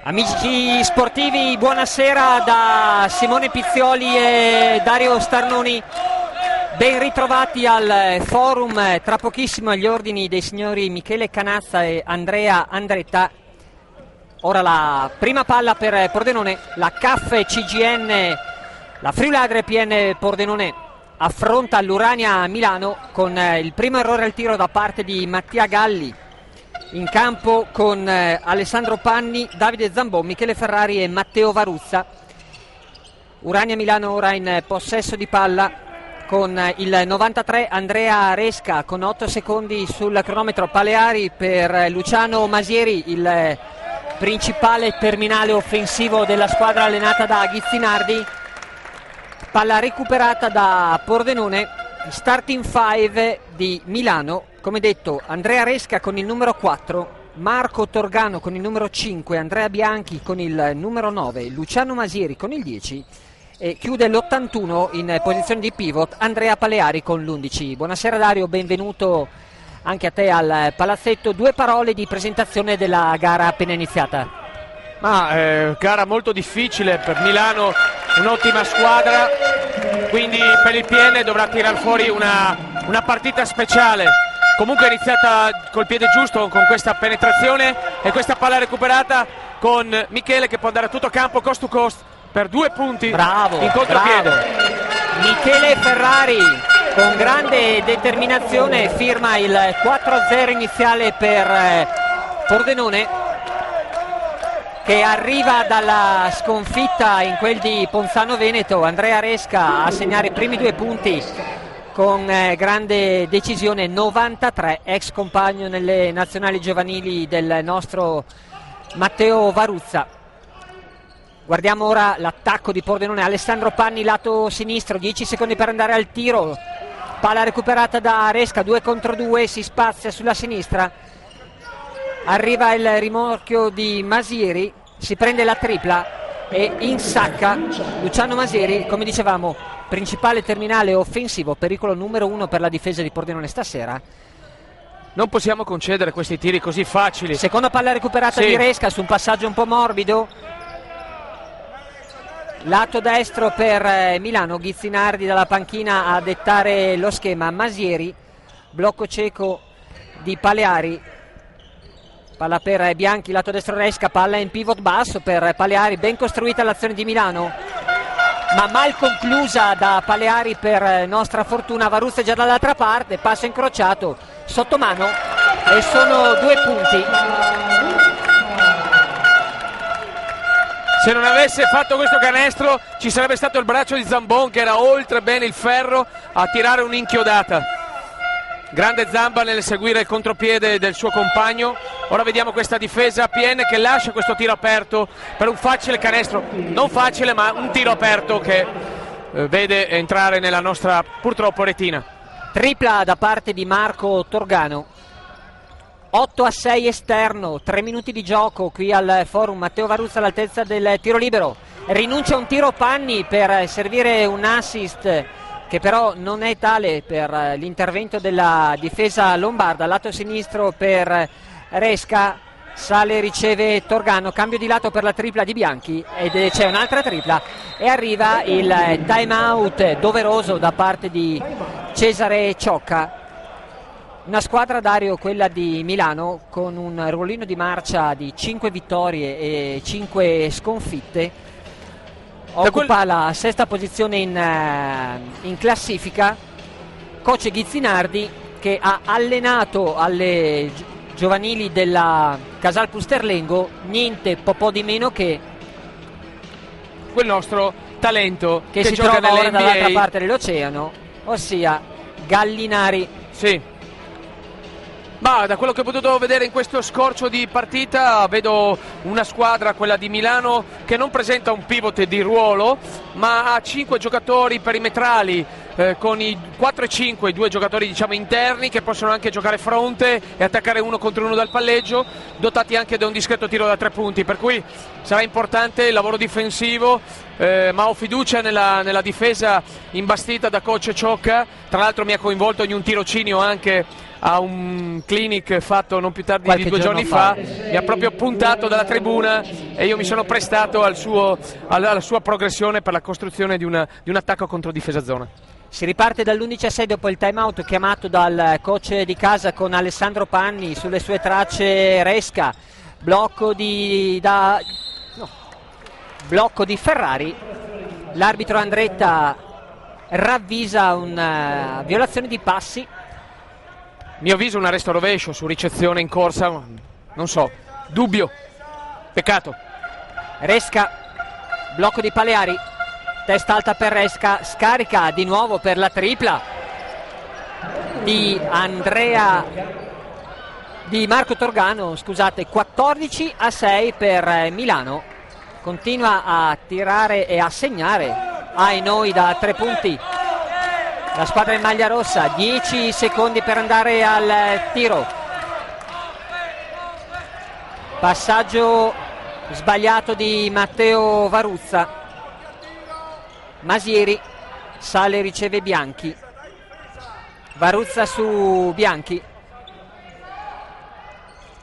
Amici sportivi, buonasera da Simone Pizzioli e Dario Starnoni. Ben ritrovati al forum, tra pochissimo agli ordini dei signori Michele Canazza e Andrea Andretta. Ora la prima palla per Pordenone, la CAF CGN, la Friuli AdriaPN Pordenone affronta l'Urania Milano con il primo errore al tiro da parte di Mattia Galli. In campo con Alessandro Panni, Davide Zambò, Michele Ferrari e Matteo Varuzza. Urania Milano ora in possesso di palla con il 93 Andrea Resca con 8 secondi sul cronometro. Paleari per Luciano Masieri, il principale terminale offensivo della squadra allenata da Ghizzinardi. Palla recuperata da Pordenone. Starting 5 di Milano, come detto, Andrea Resca con il numero 4, Marco Torgano con il numero 5, Andrea Bianchi con il numero 9, Luciano Masieri con il 10 e chiude l'81 in posizione di pivot Andrea Paleari con l'11. Buonasera Dario, benvenuto anche a te al palazzetto. Due parole di presentazione della gara appena iniziata. Gara molto difficile per Milano, un'ottima squadra, quindi per il PN dovrà tirar fuori una partita speciale. Comunque è iniziata col piede giusto con questa penetrazione e questa palla recuperata con Michele che può andare a tutto campo cost to cost per 2 punti. Bravo, in contropiede. Bravo. Michele Ferrari con grande determinazione firma il 4-0 iniziale per Pordenone, che arriva dalla sconfitta in quel di Ponzano Veneto. Andrea Resca a segnare i primi 2 punti con grande decisione, 93, ex compagno nelle nazionali giovanili del nostro Matteo Varuzza. Guardiamo ora l'attacco di Pordenone. Alessandro Panni lato sinistro, 10 secondi per andare al tiro, palla recuperata da Resca, 2 contro 2, si spazia sulla sinistra, arriva il rimorchio di Masieri, si prende la tripla e insacca Luciano Masieri, come dicevamo principale terminale offensivo, pericolo numero 1 per la difesa di Pordenone stasera. Non possiamo concedere questi tiri così facili. Seconda palla recuperata di Resca su un passaggio un po' morbido, lato destro per Milano, Ghizzinardi dalla panchina a dettare lo schema. Masieri, blocco cieco di Paleari, palla per Bianchi, lato destro Resca, palla in pivot basso per Paleari, ben costruita l'azione di Milano ma mal conclusa da Paleari per nostra fortuna. Varuzza è già dall'altra parte, passo incrociato sotto mano e sono 2 punti. Se non avesse fatto questo canestro ci sarebbe stato il braccio di Zambon che era oltre bene il ferro a tirare un'inchiodata. Grande Zamba nel seguire il contropiede del suo compagno. Ora vediamo questa difesa PN che lascia questo tiro aperto per un facile canestro, non facile ma un tiro aperto che vede entrare nella nostra purtroppo retina. Tripla da parte di Marco Torgano, 8-6 esterno, 3 minuti di gioco qui al forum. Matteo Varuzza all'altezza del tiro libero, rinuncia a un tiro Panni per servire un assist che però non è tale per l'intervento della difesa lombarda. Lato sinistro per Resca, sale, riceve Torgano, cambio di lato per la tripla di Bianchi ed c'è un'altra tripla e arriva il time out doveroso da parte di Cesare Ciocca. Una squadra, Dario, quella di Milano, con un ruolino di marcia di 5 vittorie e 5 sconfitte. Occupa la sesta posizione in classifica. Coach Ghizzinardi, che ha allenato alle giovanili della Casal Pusterlengo niente po' di meno che quel nostro talento che si gioca trova ora nell'NBA dall'altra parte dell'oceano, ossia Gallinari. Sì. Ma da quello che ho potuto vedere in questo scorcio di partita vedo una squadra, quella di Milano, che non presenta un pivot di ruolo ma ha 5 giocatori perimetrali con i 4 e 5, i 2 giocatori diciamo interni che possono anche giocare fronte e attaccare 1 contro 1 dal palleggio, dotati anche da un discreto tiro da 3 punti, per cui sarà importante il lavoro difensivo, ma ho fiducia nella difesa imbastita da coach Ciocca. Tra l'altro mi ha coinvolto in un tirocinio anche a un clinic fatto non più tardi di 2 giorni fa, mi ha proprio puntato dalla tribuna e io mi sono prestato alla sua progressione per la costruzione di un attacco contro difesa zona. Si riparte dall'11-6 dopo il time out chiamato dal coach di casa con Alessandro Panni. Sulle sue tracce Resca, blocco di Ferrari. L'arbitro Andretta ravvisa una violazione di passi. Mio avviso un arresto rovescio su ricezione in corsa, non so, dubbio, peccato. Resca, blocco di Paleari, testa alta per Resca, scarica di nuovo per la tripla di Marco Torgano, scusate, 14-6 per Milano. Continua a tirare e a segnare, ai noi, da 3 punti la squadra in maglia rossa. 10 secondi per andare al tiro. Passaggio sbagliato di Matteo Varuzza. Masieri sale, riceve Bianchi. Varuzza su Bianchi.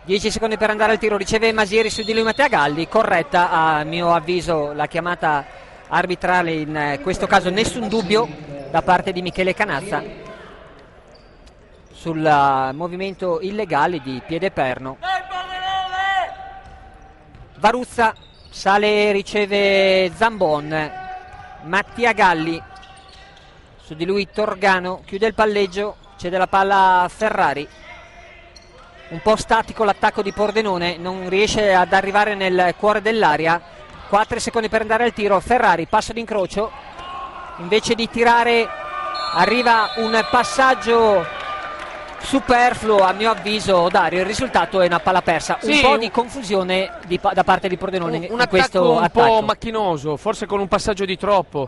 10 secondi per andare al tiro, riceve Masieri su di lui Matteo Galli. Corretta a mio avviso la chiamata arbitrale, in questo caso nessun dubbio da parte di Michele Canazza sul movimento illegale di piede perno. Varuzza sale, riceve Zambon. Mattia Galli su di lui Torgano, chiude il palleggio, cede la palla a Ferrari. Un po' statico l'attacco di Pordenone, non riesce ad arrivare nel cuore dell'area. 4 secondi per andare al tiro. Ferrari, passo d'incrocio, invece di tirare arriva un passaggio superfluo a mio avviso, Dario. Il risultato è una palla persa. Sì, un po' di confusione da parte di Pordenone un in questo attacco. Un po' macchinoso, forse con un passaggio di troppo,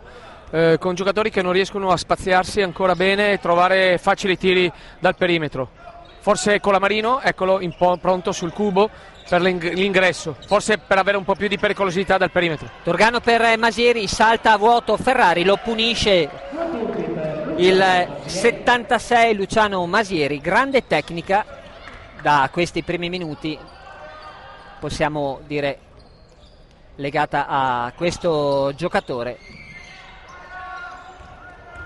con giocatori che non riescono a spaziarsi ancora bene e trovare facili tiri dal perimetro. Forse Colamarino, eccolo pronto sul cubo per l'ingresso, forse per avere un po' più di pericolosità dal perimetro. Torgano per Masieri, salta a vuoto Ferrari, lo punisce il 76 Luciano Masieri. Grande tecnica da questi primi minuti, possiamo dire, legata a questo giocatore.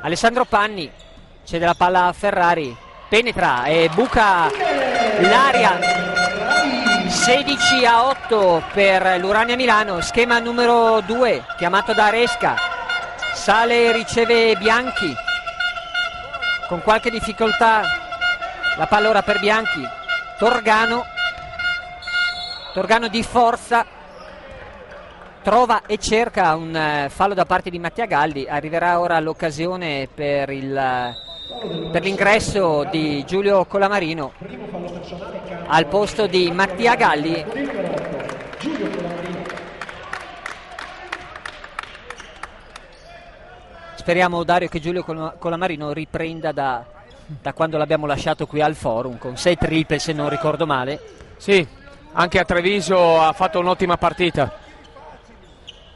Alessandro Panni cede la palla a Ferrari, penetra e buca l'aria. 16-8 per l'Urania Milano, schema numero 2 chiamato da Resca. Sale, riceve Bianchi con qualche difficoltà, la palla ora per Bianchi. Torgano di forza, trova e cerca un fallo da parte di Mattia Galli. Arriverà ora l'occasione per l'ingresso di Giulio Colamarino al posto di Mattia Galli. Speriamo, Dario, che Giulio Colamarino riprenda da quando l'abbiamo lasciato qui al forum con 6 triple, se non ricordo male. Sì, anche a Treviso ha fatto un'ottima partita.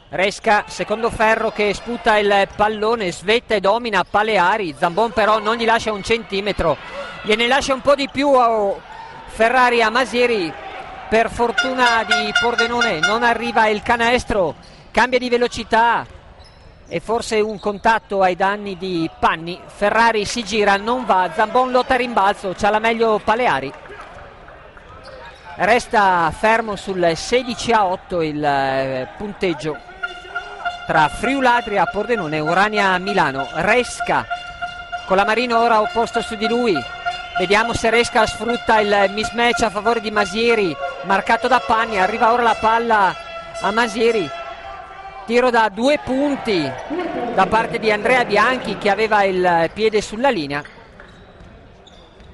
Resca, secondo ferro, che sputa il pallone, svetta e domina Paleari. Zambon però non gli lascia un centimetro, gliene lascia un po' di più a Ferrari, a Masieri. Per fortuna di Pordenone non arriva il canestro, cambia di velocità e forse un contatto ai danni di Panni. Ferrari si gira, non va, Zambon lotta a rimbalzo, c'ha la meglio Paleari. Resta fermo sul 16-8 il punteggio tra Friuladria, Pordenone e Urania Milano. Resca, Colamarino ora opposto su di lui. Vediamo se Resca sfrutta il mismatch a favore di Masieri, marcato da Panni. Arriva ora la palla a Masieri. Tiro da 2 punti da parte di Andrea Bianchi, che aveva il piede sulla linea.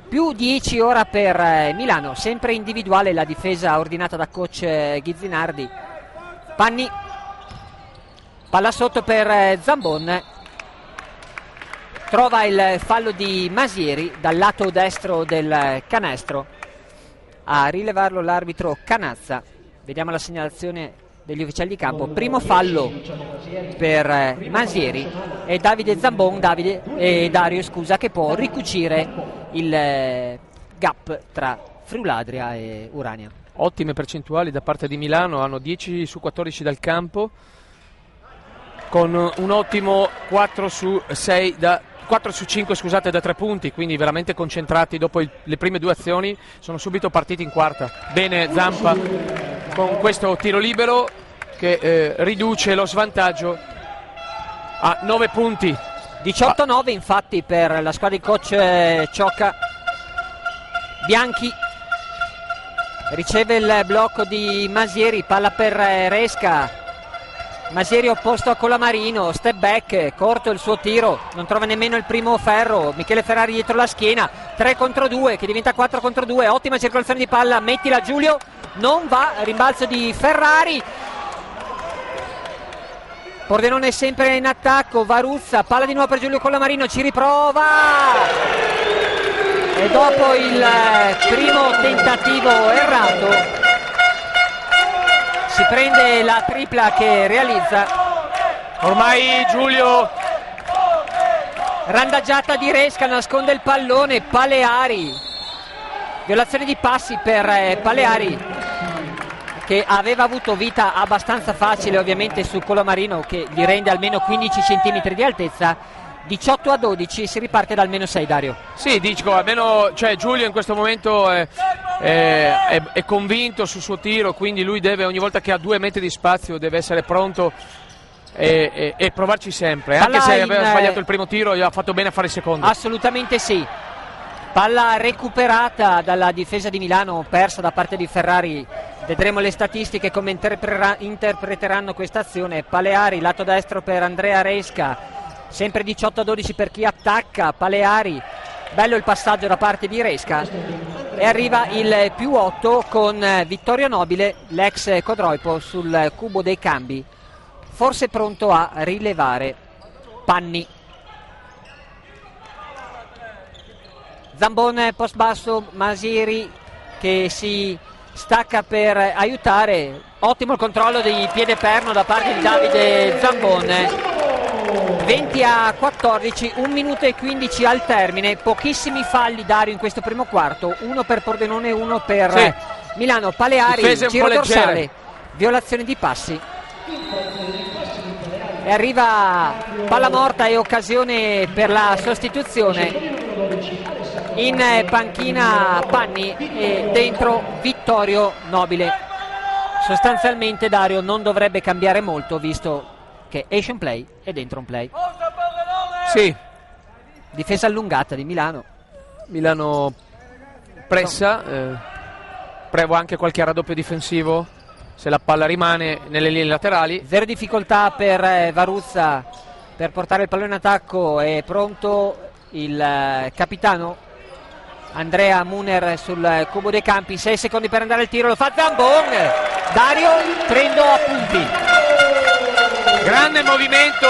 Più 10 ora per Milano, sempre individuale la difesa ordinata da coach Ghizzinardi. Panni, palla sotto per Zambon, trova il fallo di Masieri dal lato destro del canestro. A rilevarlo l'arbitro Canazza. Vediamo la segnalazione degli ufficiali di campo. Primo fallo per Masieri e Dario, che può ricucire il gap tra Friuladria e Urania. ottime percentuali da parte di Milano, hanno 10 su 14 dal campo, con un ottimo 4 su 5 scusate, da 3 punti, quindi veramente concentrati. Dopo le prime 2 azioni sono subito partiti in quarta. Bene Zampa con questo tiro libero che riduce lo svantaggio a 9 punti. 18-9 infatti per la squadra di coach Ciocca. Bianchi riceve il blocco di Masieri, palla per Resca. Masieri opposto a Colamarino, step back, corto il suo tiro, non trova nemmeno il primo ferro. Michele Ferrari dietro la schiena, 3 contro 2 che diventa 4 contro 2, ottima circolazione di palla, mettila Giulio, non va, rimbalzo di Ferrari. Pordenone sempre in attacco, Varuzza, palla di nuovo per Giulio Colamarino, ci riprova e dopo il primo tentativo errato si prende la tripla che realizza. Ormai Giulio, randaggiata di Resca, nasconde il pallone, Paleari, violazione di passi per Paleari che aveva avuto vita abbastanza facile ovviamente su Colamarino, che gli rende almeno 15 cm di altezza. 18-12, si riparte da almeno 6, Dario. Sì, dico, almeno Giulio in questo momento è convinto sul suo tiro, quindi lui deve, ogni volta che ha 2 metri di spazio, deve essere pronto e provarci sempre. Anche se aveva sbagliato il primo tiro, ha fatto bene a fare il secondo. Assolutamente sì. Palla recuperata dalla difesa di Milano, persa da parte di Ferrari. Vedremo le statistiche come interpreteranno questa azione. Paleari, lato destro per Andrea Resca, sempre 18-12 per chi attacca. Paleari, bello il passaggio da parte di Resca e arriva il +8 con Vittorio Nobile, l'ex Codroipo, sul cubo dei cambi, forse pronto a rilevare. Panni, Zambon post basso, Masieri che si stacca per aiutare, ottimo il controllo di piede perno da parte di Davide Zambon. 20-14, 1 minuto e 15 al termine, pochissimi falli, Dario, in questo primo quarto, 1 per Pordenone e 1 per Milano. Paleari, giro dorsale, violazione di passi e arriva palla morta e occasione per la sostituzione. In panchina Panni e dentro Vittorio Nobile. Sostanzialmente, Dario, non dovrebbe cambiare molto, visto che esce un play e dentro un play. Sì. Difesa allungata di Milano. Milano pressa, prova anche qualche raddoppio difensivo se la palla rimane nelle linee laterali. Zero difficoltà per Varuzza per portare il pallone in attacco. È pronto il capitano Andrea Muner sul cubo dei campi, 6 secondi per andare al tiro, lo fa Zambon. Dario, prendo appunti. Grande movimento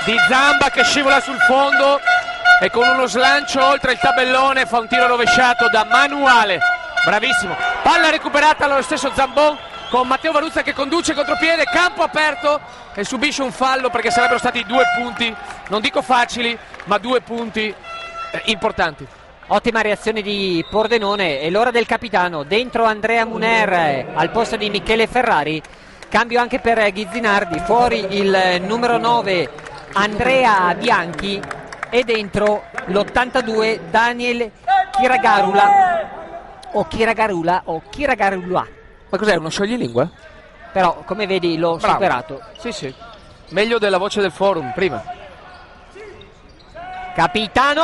di Zamba che scivola sul fondo e con uno slancio oltre il tabellone fa un tiro rovesciato da manuale. Bravissimo. Palla recuperata dallo stesso Zambon con Matteo Varuzza che conduce contropiede, campo aperto e subisce un fallo perché sarebbero stati 2 punti, non dico facili, ma 2 punti importanti. Ottima reazione di Pordenone e l'ora del capitano. Dentro Andrea Muner al posto di Michele Ferrari. Cambio anche per Ghizzinardi. Fuori il numero 9 Andrea Bianchi e dentro l'82 Daniel Chiragarula o Chiragarula. Ma cos'è, uno scioglilingua? Però come vedi l'ho superato. Sì, meglio della voce del forum prima. Capitano!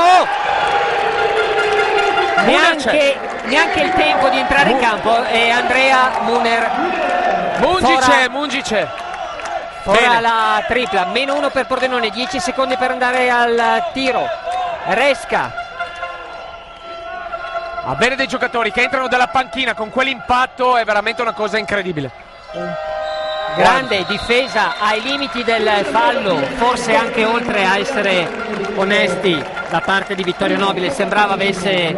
Neanche il tempo di entrare in campo e Andrea Muner. Mungice. Ora la tripla, -1 per Pordenone, 10 secondi per andare al tiro. Resca. A bene dei giocatori che entrano dalla panchina con quell'impatto, è veramente una cosa incredibile. Grande difesa ai limiti del fallo, forse anche oltre a essere onesti da parte di Vittorio Nobile. Sembrava avesse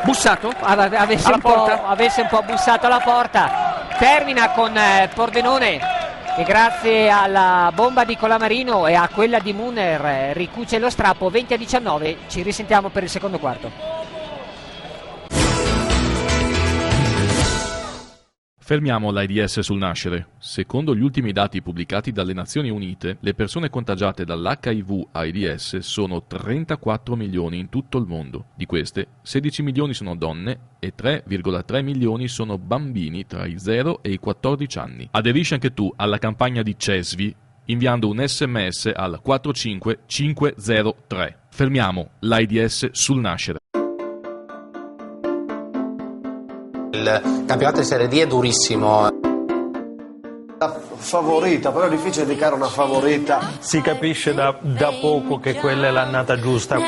bussato, avesse un po' bussato alla porta. Termina con Pordenone che grazie alla bomba di Colamarino e a quella di Muner ricuce lo strappo. 20-19, ci risentiamo per il secondo quarto. Fermiamo l'AIDS sul nascere. Secondo gli ultimi dati pubblicati dalle Nazioni Unite, le persone contagiate dall'HIV-AIDS sono 34 milioni in tutto il mondo. Di queste, 16 milioni sono donne e 3,3 milioni sono bambini tra i 0 e i 14 anni. Aderisci anche tu alla campagna di CESVI inviando un SMS al 45503. Fermiamo l'AIDS sul nascere. Il campionato di Serie D è durissimo. La favorita, però è difficile indicare una favorita. Si capisce da poco che quella è l'annata giusta.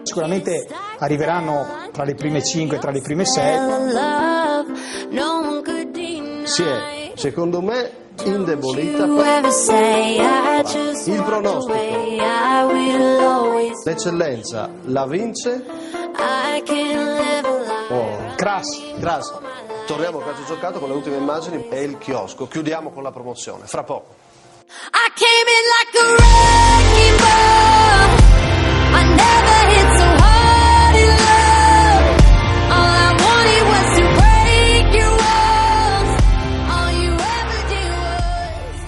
Sicuramente arriveranno tra le prime 5 e tra le prime 6. Si è, secondo me, indebolita. Il pronostico, l'eccellenza la vince. Grazie. Torniamo al calcio giocato con le ultime immagini e il chiosco. Chiudiamo con la promozione, fra poco. I came in like a wrecking ball. I never hit so hard in love. All I wanted was to break your walls. All you ever did was...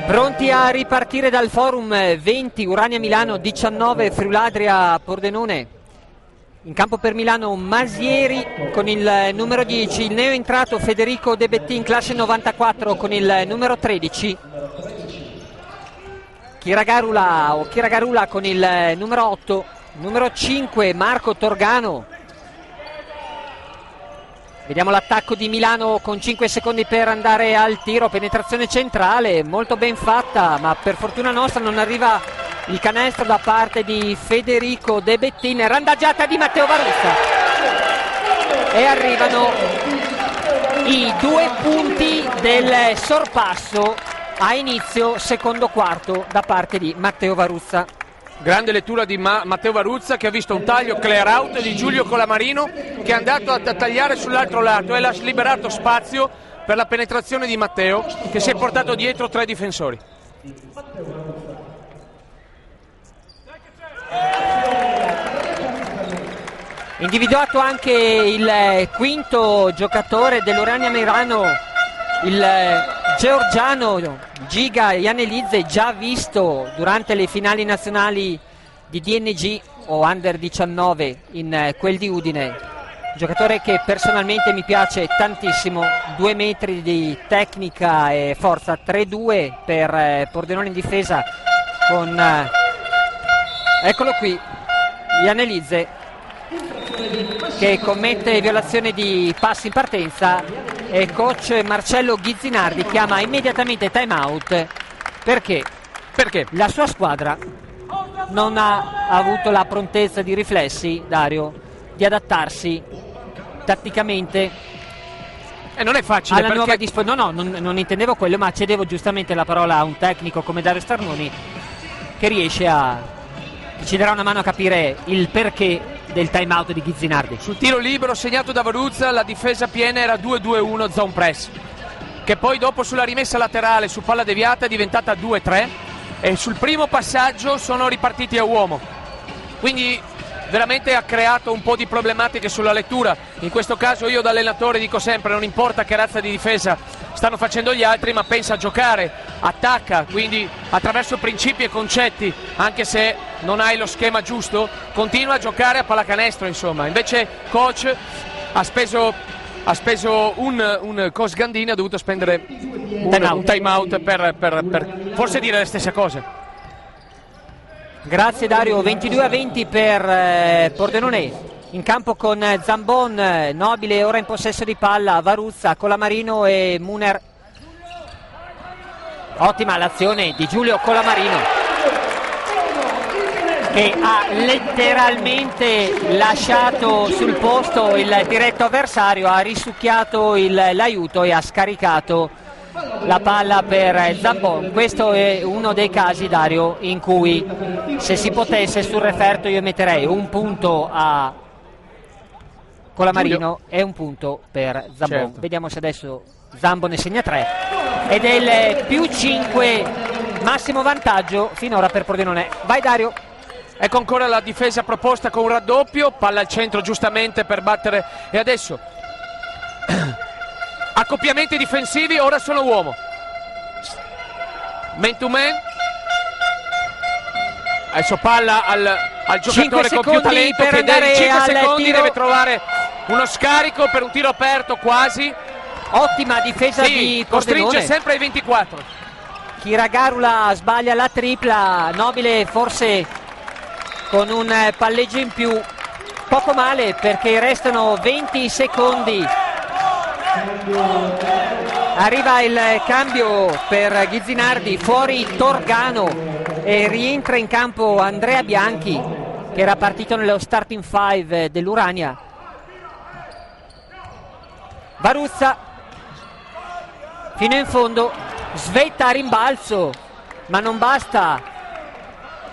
Pronti a ripartire dal forum. 20 Urania Milano, 19 Friuladria Pordenone. In campo per Milano Masieri con il numero 10, il neo entrato Federico De Bettin, classe 94, con il numero 13. Chiragarula con il numero 8, numero 5 Marco Torgano. Vediamo l'attacco di Milano con 5 secondi per andare al tiro, penetrazione centrale, molto ben fatta, ma per fortuna nostra non arriva il canestro da parte di Federico De Bettin, randaggiata di Matteo Varuzza. E arrivano i 2 punti del sorpasso a inizio secondo quarto da parte di Matteo Varuzza. Grande lettura di Matteo Varuzza, che ha visto un taglio clear out di Giulio Colamarino, che è andato a tagliare sull'altro lato e ha liberato spazio per la penetrazione di Matteo, che si è portato dietro 3 difensori. Individuato anche il quinto giocatore dell'Urania Milano, il georgiano Giga Janelidze, già visto durante le finali nazionali di DNG o Under 19 in quel di Udine. Giocatore che personalmente mi piace tantissimo, 2 metri di tecnica e forza, 3-2 per Pordenone in difesa con eccolo qui Janelidze che commette violazione di passi in partenza, e coach Marcello Ghizzinardi chiama immediatamente time out perché la sua squadra non ha avuto la prontezza di riflessi, Dario, di adattarsi tatticamente. E non è facile alla perché... nuova non intendevo quello, ma cedevo giustamente la parola a un tecnico come Dario Starnoni, che riesce ci darà una mano a capire il perché del time out di Ghizzinardi. Sul tiro libero segnato da Varuzza la difesa piena era 2-2-1 zone press, che poi dopo sulla rimessa laterale su palla deviata è diventata 2-3 e sul primo passaggio sono ripartiti a uomo, quindi veramente ha creato un po' di problematiche sulla lettura. In questo caso io da allenatore dico sempre: non importa che razza di difesa stanno facendo gli altri, ma pensa a giocare, attacca, quindi attraverso principi e concetti, anche se non hai lo schema giusto, continua a giocare a pallacanestro, insomma. Invece coach ha speso un coach Gandini, ha dovuto spendere un time out per forse dire le stesse cose. Grazie Dario. 22-20 per Pordenone. In campo con Zambon, Nobile ora in possesso di palla, Varuzza, Colamarino e Muner. Ottima l'azione di Giulio Colamarino, che ha letteralmente lasciato sul posto il diretto avversario, ha risucchiato l'aiuto e ha scaricato la palla per Zambon. Questo è uno dei casi, Dario, in cui se si potesse sul referto io metterei un punto a Colamarino e un punto per Zambon. Certo. Vediamo se adesso Zambon ne segna 3 ed è il +5 massimo vantaggio finora per Pordenone. Vai Dario. Ecco ancora la difesa proposta con un raddoppio, palla al centro giustamente per battere, e adesso accoppiamenti difensivi, ora sono uomo, man to man, adesso palla al giocatore con più talento che in 5 secondi tiro. Deve trovare uno scarico per un tiro aperto quasi. Ottima difesa di Pordenone. Costringe sempre ai 24. Kiragarula sbaglia la tripla, Nobile forse con un palleggio in più, poco male perché restano 20 secondi. Arriva il cambio per Ghizzinardi, fuori Torgano e rientra in campo Andrea Bianchi che era partito nello starting 5 dell'Urania. Baruzza fino in fondo, svetta a rimbalzo, ma non basta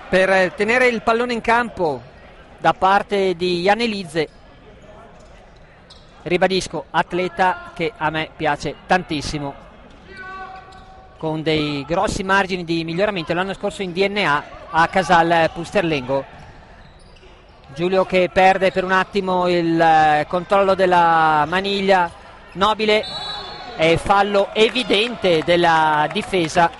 per tenere il pallone in campo da parte di Janelidze. Ribadisco, atleta che a me piace tantissimo, con dei grossi margini di miglioramento. L'anno scorso in DNA a Casal Pusterlengo. Giulio che perde per un attimo il controllo della maniglia. Nobile, è fallo evidente della difesa.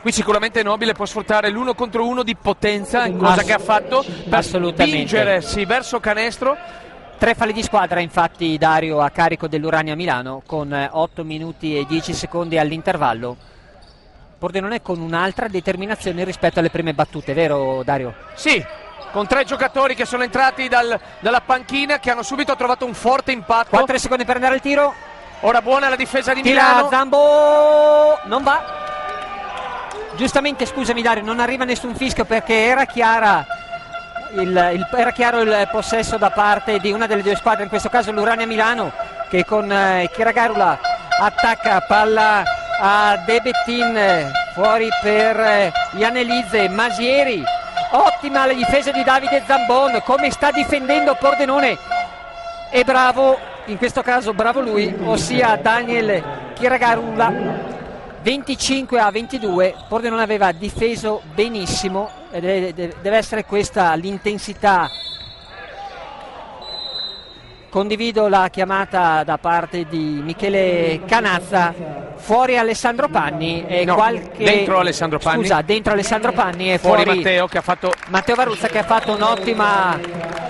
Qui sicuramente Nobile può sfruttare l'1 contro 1 di potenza, cosa che ha fatto per spingersi verso canestro. 3 falli di squadra infatti, Dario, a carico dell'Urania Milano, con 8 minuti e 10 secondi all'intervallo. Pordenone con un'altra determinazione rispetto alle prime battute, vero Dario? Sì, con 3 giocatori che sono entrati dalla panchina, che hanno subito trovato un forte impatto. 4 secondi per andare al tiro. Ora buona la difesa di Tira Milano. Zambo, non va. Giustamente, scusami Dario, non arriva nessun fischio perché era chiaro il possesso da parte di una delle due squadre, in questo caso l'Urania Milano, che con Kiragarula attacca, palla a Debettin, fuori per Janelidze, Masieri. Ottima la difesa di Davide Zambon, come sta difendendo Pordenone, e bravo, in questo caso bravo lui, ossia Daniel Kiragarula. 25-22, Pordenone aveva difeso benissimo e deve essere questa l'intensità. Condivido la chiamata da parte di Michele Canazza. Fuori Alessandro Panni e dentro Alessandro Panni. Scusa, dentro Alessandro Panni e fuori Matteo, che ha fatto Matteo Varuzza, che ha fatto un'ottima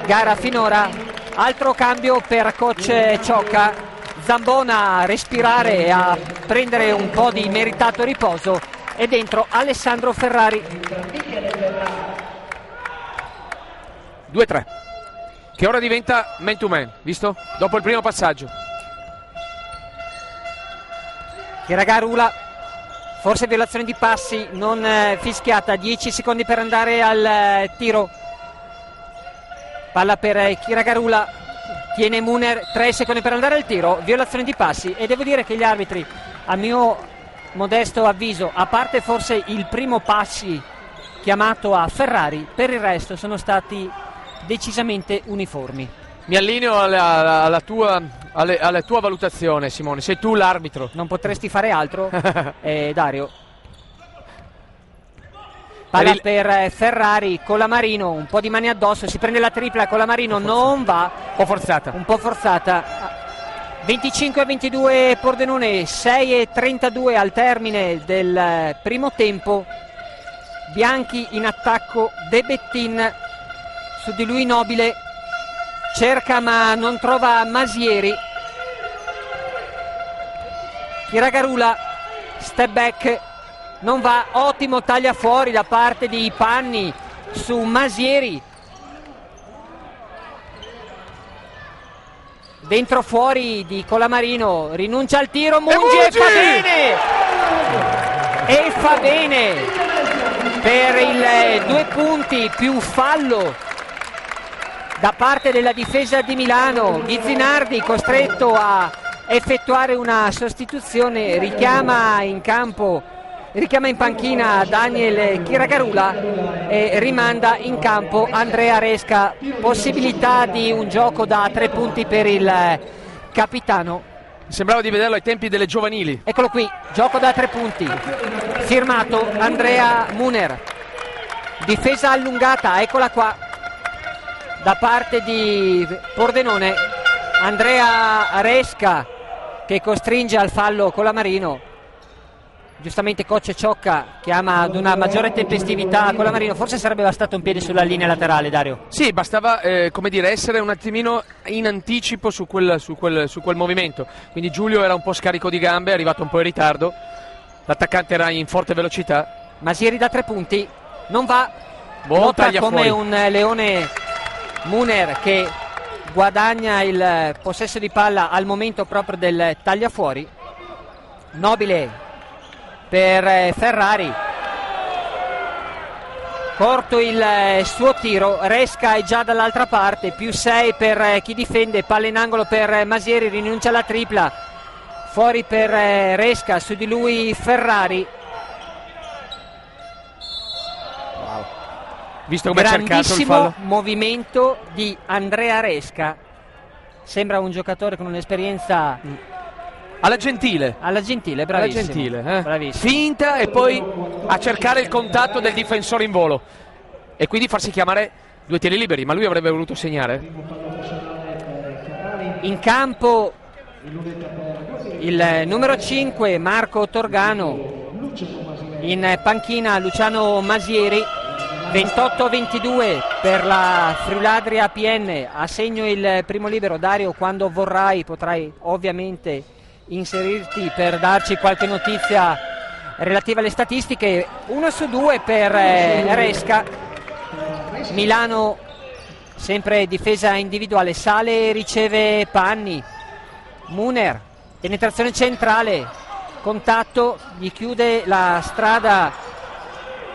gara finora. Altro cambio per coach Ciocca. Zambona a respirare e a prendere un po' di meritato riposo, e dentro Alessandro Ferrari. 2-3, che ora diventa man to man, visto? Dopo il primo passaggio. Kiragarula, forse violazione di passi non fischiata. 10 secondi per andare al tiro. Palla per Kiragarula, tiene Muner, 3 secondi per andare al tiro, violazione di passi. E devo dire che gli arbitri, a mio modesto avviso, a parte forse il primo passi chiamato a Ferrari, per il resto sono stati decisamente uniformi. Mi allineo alla tua valutazione, Simone, sei tu l'arbitro. Non potresti fare altro, Dario. Palla per Ferrari, Colamarino, un po' di mani addosso, si prende la tripla, Colamarino non va. Un po' forzata. 25-22 Pordenone, 6:32 al termine del primo tempo. Bianchi in attacco, Debettin, su di lui Nobile, cerca ma non trova Masieri. Kiragarula, step back, non va, ottimo taglia fuori da parte di Panni su Masieri. Dentro fuori di Colamarino, rinuncia al tiro, Mungi e fa bene! E fa bene per il 2 punti più fallo da parte della difesa di Milano. Ghizzinardi, costretto a effettuare una sostituzione, richiama in panchina Daniel Kiragarula e rimanda in campo Andrea Resca. Possibilità di un gioco da 3 punti per il capitano. Sembrava di vederlo ai tempi delle giovanili. Eccolo qui, gioco da 3 punti, firmato Andrea Muner. Difesa allungata, eccola qua, da parte di Pordenone. Andrea Resca che costringe al fallo Colamarino. Giustamente coach Ciocca chiama ad una maggiore tempestività Colamarino. Forse sarebbe bastato un piede sulla linea laterale, Dario. Sì, bastava come dire, essere un attimino in anticipo su quel movimento. Quindi Giulio era un po' scarico di gambe, è arrivato un po' in ritardo. L'attaccante era in forte velocità. Masieri da 3 punti, non va. Buon Lotta taglia come fuori. un leone Muner che guadagna il possesso di palla al momento proprio del tagliafuori. Nobile per Ferrari, corto il suo tiro. Resca è già dall'altra parte, +6 per chi difende, palla in angolo per Masieri, rinuncia alla tripla, fuori per Resca, su di lui Ferrari. Visto come ha cercato il Grandissimo fallo. movimento di Andrea Resca, sembra un giocatore con un'esperienza Alla Gentile. bravissimo, Alla Gentile, bravissimo. finta e poi a cercare il contatto del difensore in volo e quindi farsi chiamare 2 tiri liberi, ma lui avrebbe voluto segnare. In campo il numero 5 Marco Torgano, in panchina Luciano Masieri. 28-22 per la Friuladria APN, a segno il primo libero. Dario, quando vorrai potrai ovviamente inserirti per darci qualche notizia relativa alle statistiche. 1-2 per Resca. Milano sempre difesa individuale, sale e riceve Panni. Muner, penetrazione centrale, contatto, gli chiude la strada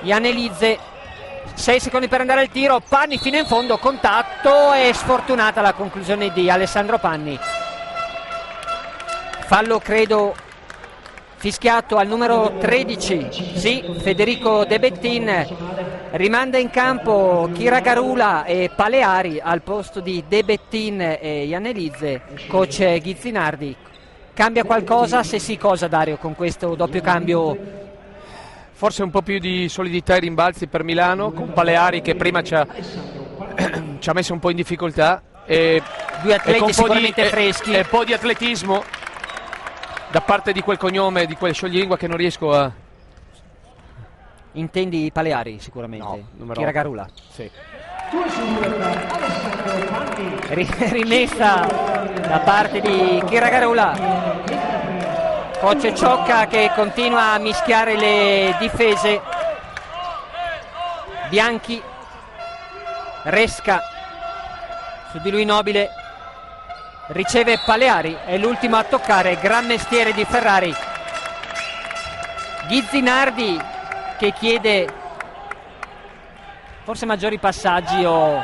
Iannelizze. 6 secondi per andare al tiro, Panni fino in fondo, contatto e sfortunata la conclusione di Alessandro Panni. Fallo credo fischiato al numero 13, sì, Federico De Bettin. Rimanda in campo Kira Garula e Paleari al posto di De Bettin e Iannelizze. Coach Ghizzinardi, cambia qualcosa? Se sì, cosa, Dario, con questo doppio cambio? Forse un po' più di solidità ai rimbalzi per Milano, con Paleari che prima ci ha messo un po' in difficoltà, e 2 atleti con sicuramente freschi e un po' di atletismo da parte di quel cognome, di quel scioglilingua che non riesco a... Intendi Paleari sicuramente? No, numero Kira 8. Garula. Sì. Rimessa da parte di Kira Garula. Coach Ciocca che continua a mischiare le difese. Bianchi, Resca, su di lui Nobile, riceve Paleari, è l'ultimo a toccare, gran mestiere di Ferrari. Ghizzinardi che chiede forse maggiori passaggi o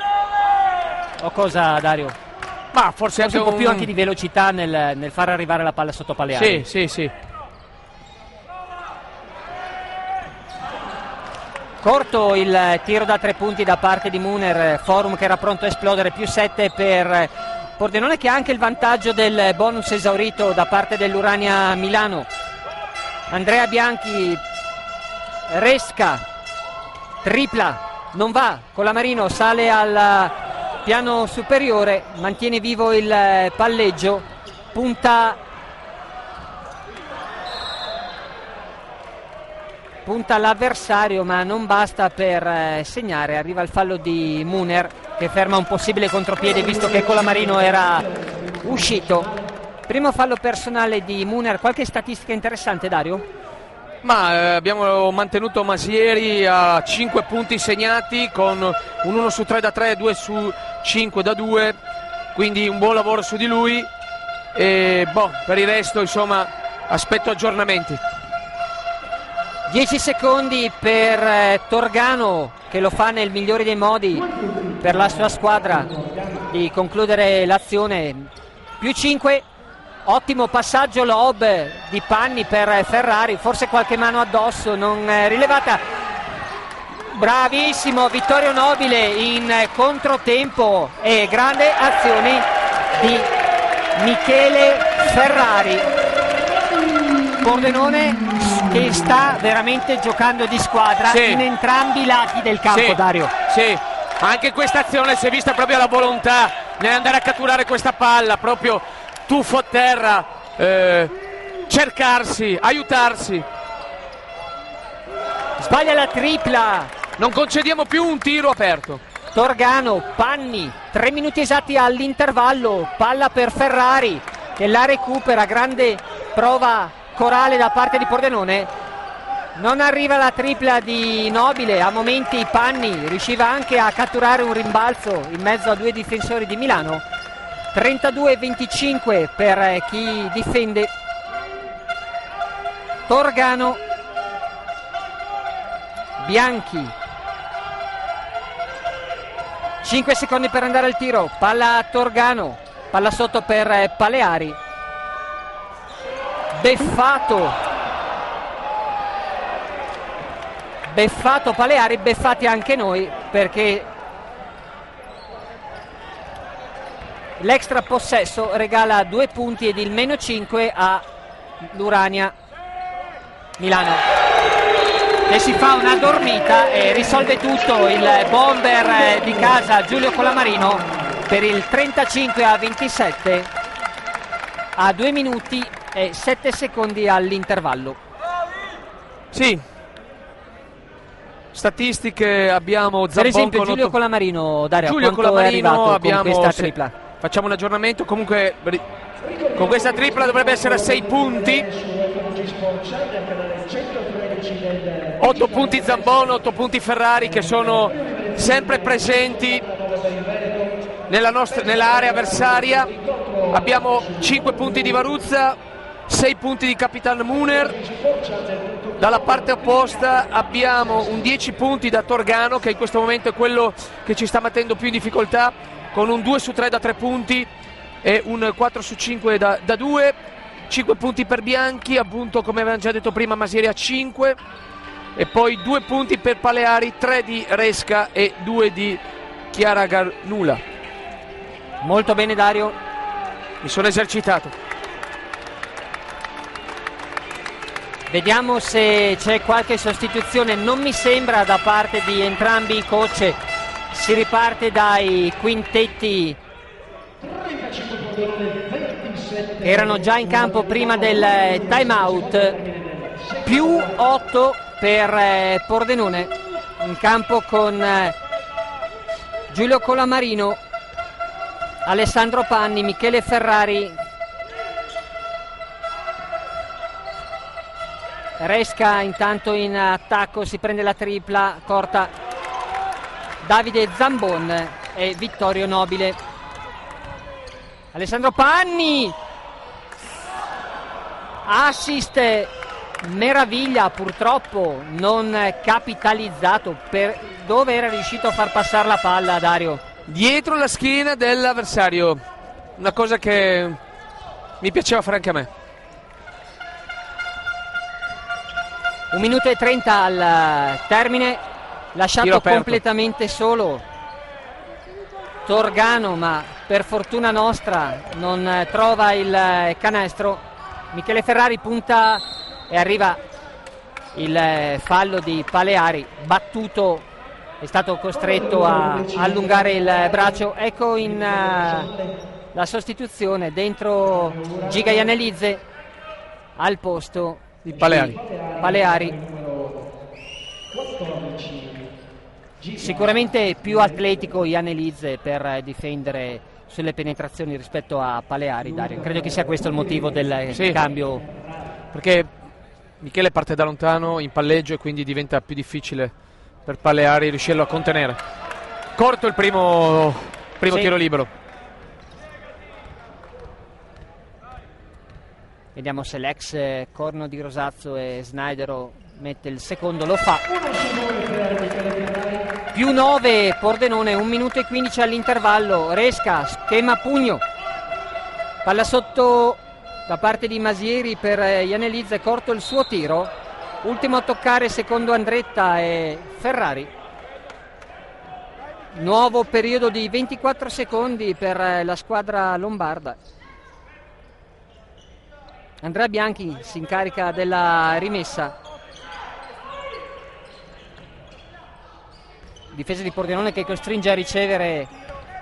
cosa, Dario? Ma forse un po' più anche di velocità nel far arrivare la palla sotto Paleari. Sì. Corto il tiro da 3 punti da parte di Muner. Forum che era pronto a esplodere, +7 per Pordenone, che ha anche il vantaggio del bonus esaurito da parte dell'Urania Milano. Andrea Bianchi, Resca, tripla, non va. Colamarino sale al piano superiore, mantiene vivo il palleggio, punta l'avversario, ma non basta per segnare. Arriva il fallo di Muner che ferma un possibile contropiede, visto che Colamarino era uscito. Primo fallo personale di Muner. Qualche statistica interessante, Dario? Ma abbiamo mantenuto Masieri a 5 punti segnati, con un 1 su 3 da 3, 2 su 5 da 2, quindi un buon lavoro su di lui. E per il resto, insomma, aspetto aggiornamenti. 10 secondi per Torgano, che lo fa nel migliore dei modi per la sua squadra di concludere l'azione. +5. Ottimo passaggio lob di Panni per Ferrari, forse qualche mano addosso non rilevata. Bravissimo Vittorio Nobile in controtempo e grande azione di Michele Ferrari. Pordenone che sta veramente giocando di squadra in entrambi i lati del campo, Dario. Sì, anche in questa azione si è vista proprio la volontà nell'andare a catturare questa palla, proprio tuffo a terra, cercarsi, aiutarsi. Sbaglia la tripla. Non concediamo più un tiro aperto. Torgano, Panni, 3 minuti esatti all'intervallo, palla per Ferrari che la recupera, grande prova corale da parte di Pordenone. Non arriva la tripla di Nobile, a momenti Panni riusciva anche a catturare un rimbalzo in mezzo a 2 difensori di Milano. 32-25 per chi difende. Torgano, Bianchi, 5 secondi per andare al tiro, palla a Torgano, palla sotto per Paleari. Beffato Paleari, beffati anche noi perché l'extra possesso regala 2 punti ed il -5 a l'Urania Milano, e si fa una dormita e risolve tutto il bomber di casa Giulio Colamarino per il 35-27 a 2 minuti e 7 secondi all'intervallo. Sì, statistiche abbiamo Zambon, per esempio Giulio Colamarino, Dario, Giulio Colamarino abbiamo, con questa tripla? Facciamo un aggiornamento, comunque con questa tripla dovrebbe essere a 6 punti. 8 punti Zambon, 8 punti Ferrari, che sono sempre presenti nell'area avversaria. Abbiamo 5 punti di Varuzza, 6 punti di Capitan Muner. Dalla parte opposta abbiamo un 10 punti da Torgano, che in questo momento è quello che ci sta mettendo più in difficoltà, con un 2 su 3 da 3 punti e un 4 su 5 da 2. 5 punti per Bianchi, appunto come avevamo già detto prima, Masieri a 5, e poi 2 punti per Paleari, 3 di Resca e 2 di Chiara Garnula. Molto bene Dario, mi sono esercitato. Vediamo se c'è qualche sostituzione, non mi sembra da parte di entrambi i coach. Si riparte dai quintetti che erano già in campo prima del time out. Più 8 per Pordenone, in campo con Giulio Colamarino, Alessandro Panni, Michele Ferrari, Resca intanto in attacco, si prende la tripla corta, Davide Zambon e Vittorio Nobile. Alessandro Panni, assist, meraviglia, purtroppo non capitalizzato. Per dove era riuscito a far passare la palla, Dario? Dietro la schiena dell'avversario, una cosa che mi piaceva fare anche a me. 1 minuto e 30 al termine, lasciato completamente solo Torgano, ma per fortuna nostra non trova il canestro. Michele Ferrari punta e arriva il fallo di Paleari, battuto, è stato costretto a allungare il braccio. Ecco la sostituzione, dentro Giga Iannelizze al posto di Paleari. Sicuramente più atletico Iannelizze per difendere sulle penetrazioni rispetto a Paleari, Dario. Credo che sia questo il motivo del cambio, perché Michele parte da lontano in palleggio e quindi diventa più difficile per Paleari riuscirlo a contenere. Corto il primo tiro libero. Vediamo se l'ex corno di Rosazzo e Snaidero mette il secondo, lo fa. Più 9 Pordenone, 1 minuto e 15 all'intervallo. Resca, schema pugno, palla sotto da parte di Masieri per Iannelizze, corto il suo tiro. Ultimo a toccare secondo Andretta e Ferrari. Nuovo periodo di 24 secondi per la squadra lombarda. Andrea Bianchi si incarica della rimessa. Difesa di Pordenone che costringe a ricevere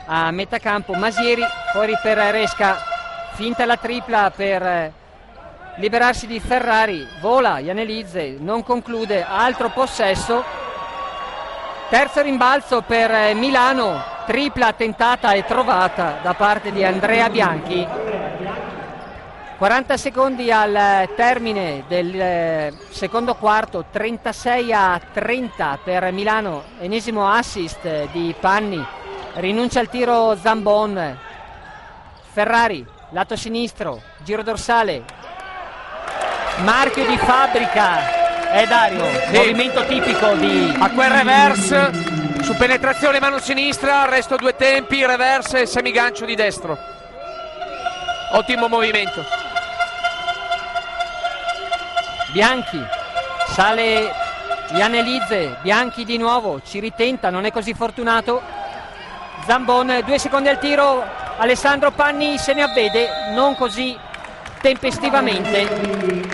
a metà campo. Masieri fuori per Resca, finta la tripla per liberarsi di Ferrari, vola Iannelizze, non conclude, altro possesso, terzo rimbalzo per Milano, tripla tentata e trovata da parte di Andrea Bianchi. 40 secondi al termine del secondo quarto, 36-30 per Milano, ennesimo assist di Panni, rinuncia al tiro Zambon, Ferrari, lato sinistro, giro dorsale, marchio di fabbrica, è Dario, movimento tipico di... A quel reverse, su penetrazione mano sinistra, resto due tempi, reverse e semigancio di destro. Ottimo movimento. Bianchi, sale Iannelizze, Bianchi di nuovo, ci ritenta, non è così fortunato. Zambon, 2 secondi al tiro, Alessandro Panni se ne avvede, non così tempestivamente.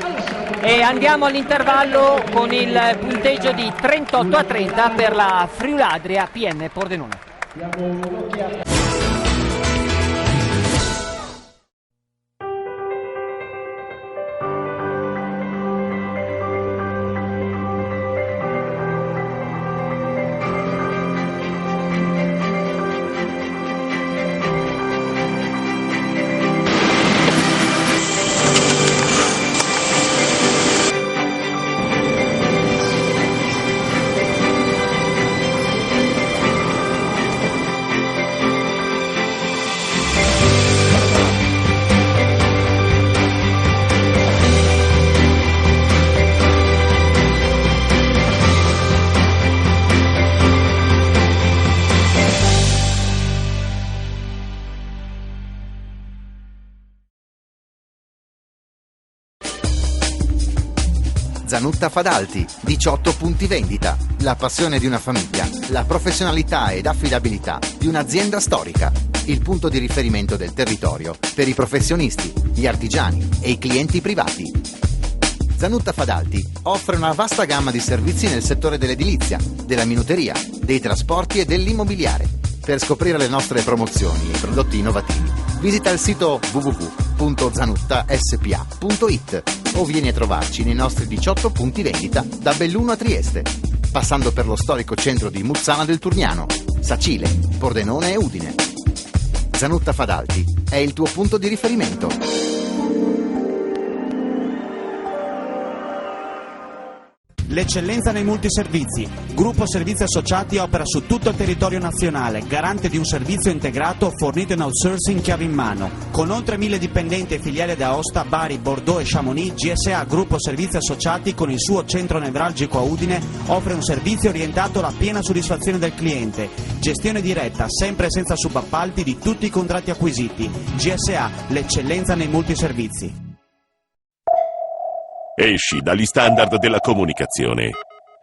E andiamo all'intervallo con il punteggio di 38-30 per la Friuladria PM Pordenone. Zanutta Fadalti, 18 punti vendita, la passione di una famiglia, la professionalità ed affidabilità di un'azienda storica, il punto di riferimento del territorio per i professionisti, gli artigiani e i clienti privati. Zanutta Fadalti offre una vasta gamma di servizi nel settore dell'edilizia, della minuteria, dei trasporti e dell'immobiliare. Per scoprire le nostre promozioni e prodotti innovativi, visita il sito www.zanuttaspa.it o vieni a trovarci nei nostri 18 punti vendita da Belluno a Trieste, passando per lo storico centro di Muzzana del Turniano, Sacile, Pordenone e Udine. Zanutta Fadalti è il tuo punto di riferimento. L'eccellenza nei multiservizi. Gruppo Servizi Associati opera su tutto il territorio nazionale, garante di un servizio integrato fornito in outsourcing chiave in mano. Con oltre 1000 dipendenti e filiali da Aosta, Bari, Bordeaux e Chamonix, GSA Gruppo Servizi Associati con il suo centro nevralgico a Udine offre un servizio orientato alla piena soddisfazione del cliente. Gestione diretta, sempre senza subappalti di tutti i contratti acquisiti. GSA, l'eccellenza nei multiservizi. Esci dagli standard della comunicazione.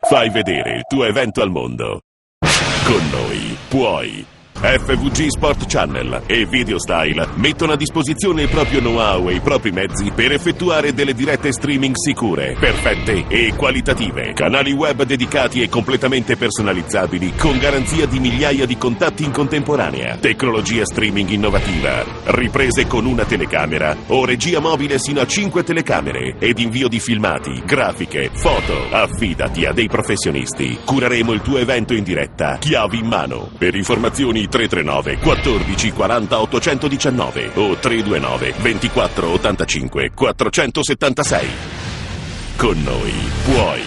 Fai vedere il tuo evento al mondo. Con noi puoi. FVG Sport Channel e Videostyle mettono a disposizione il proprio know-how e i propri mezzi per effettuare delle dirette streaming sicure, perfette e qualitative. Canali web dedicati e completamente personalizzabili con garanzia di migliaia di contatti in contemporanea. Tecnologia streaming innovativa. Riprese con una telecamera o regia mobile sino a 5 telecamere ed invio di filmati, grafiche, foto. Affidati a dei professionisti. Cureremo il tuo evento in diretta, chiavi in mano. Per informazioni 339 14 40 819 o 329 24 85 476. Con noi puoi.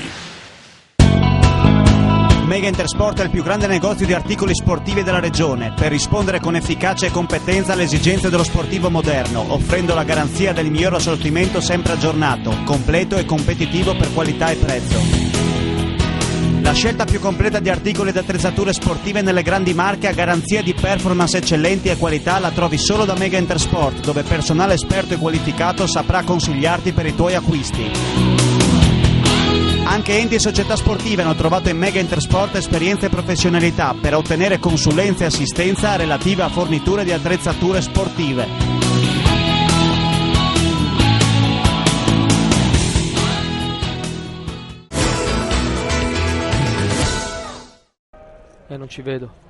Mega Intersport è il più grande negozio di articoli sportivi della regione per rispondere con efficacia e competenza alle esigenze dello sportivo moderno, offrendo la garanzia del miglior assortimento sempre aggiornato, completo e competitivo per qualità e prezzo. La scelta più completa di articoli ed attrezzature sportive nelle grandi marche a garanzia di performance eccellenti e qualità la trovi solo da Mega Intersport, dove personale esperto e qualificato saprà consigliarti per i tuoi acquisti. Anche enti e società sportive hanno trovato in Mega Intersport esperienza e professionalità per ottenere consulenza e assistenza relativa a forniture di attrezzature sportive. Non ci vedo.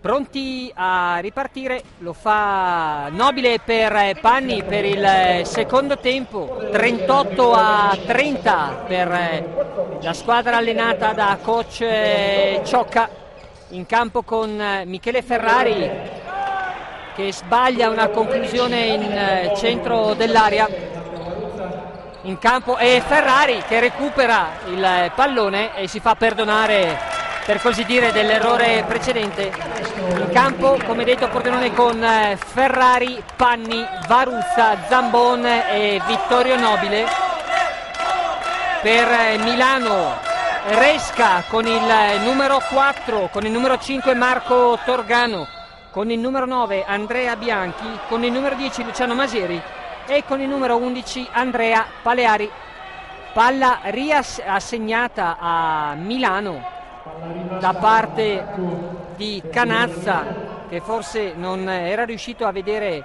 Pronti a ripartire, lo fa Nobile per Panni per il secondo tempo, 38-30 per la squadra allenata da coach Ciocca, in campo con Michele Ferrari che sbaglia una conclusione in centro dell'area. In campo è Ferrari che recupera il pallone e si fa perdonare, per così dire, dell'errore precedente. In campo, come detto, Pordenone con Ferrari, Panni, Varuzza, Zambon e Vittorio Nobile. Per Milano, Resca con il numero 4, con il numero 5 Marco Torgano, con il numero 9 Andrea Bianchi, con il numero 10 Luciano Masieri e con il numero 11 Andrea Paleari. Palla riassegnata a Milano da parte di Canazza, che forse non era riuscito a vedere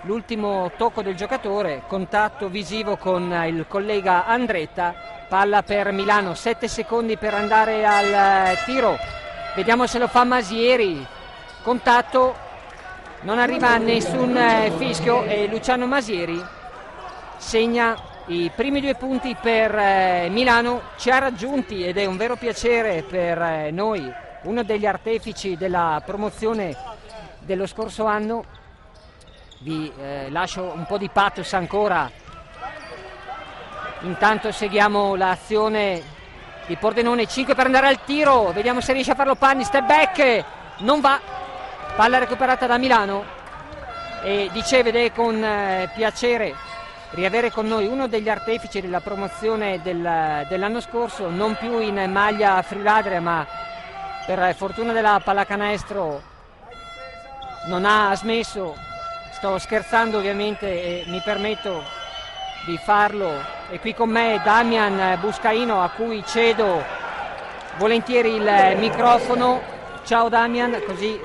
l'ultimo tocco del giocatore. Contatto visivo con il collega Andretta. Palla per Milano, 7 secondi per andare al tiro, vediamo se lo fa Masieri. Contatto, non arriva a nessun fischio e Luciano Masieri segna i primi 2 punti per Milano. Ci ha raggiunti ed è un vero piacere per noi, uno degli artefici della promozione dello scorso anno. Vi lascio un po' di pathos ancora, intanto seguiamo l'azione di Pordenone. 5 per andare al tiro, vediamo se riesce a farlo Panni, step back, non va, palla recuperata da Milano. E dicevo, ed è con piacere riavere con noi uno degli artefici della promozione dell'anno scorso, non più in maglia Friuladria, ma per fortuna della pallacanestro non ha smesso. Sto scherzando ovviamente e mi permetto di farlo. E qui con me Damian Buscaino, a cui cedo volentieri il microfono. Ciao Damian, così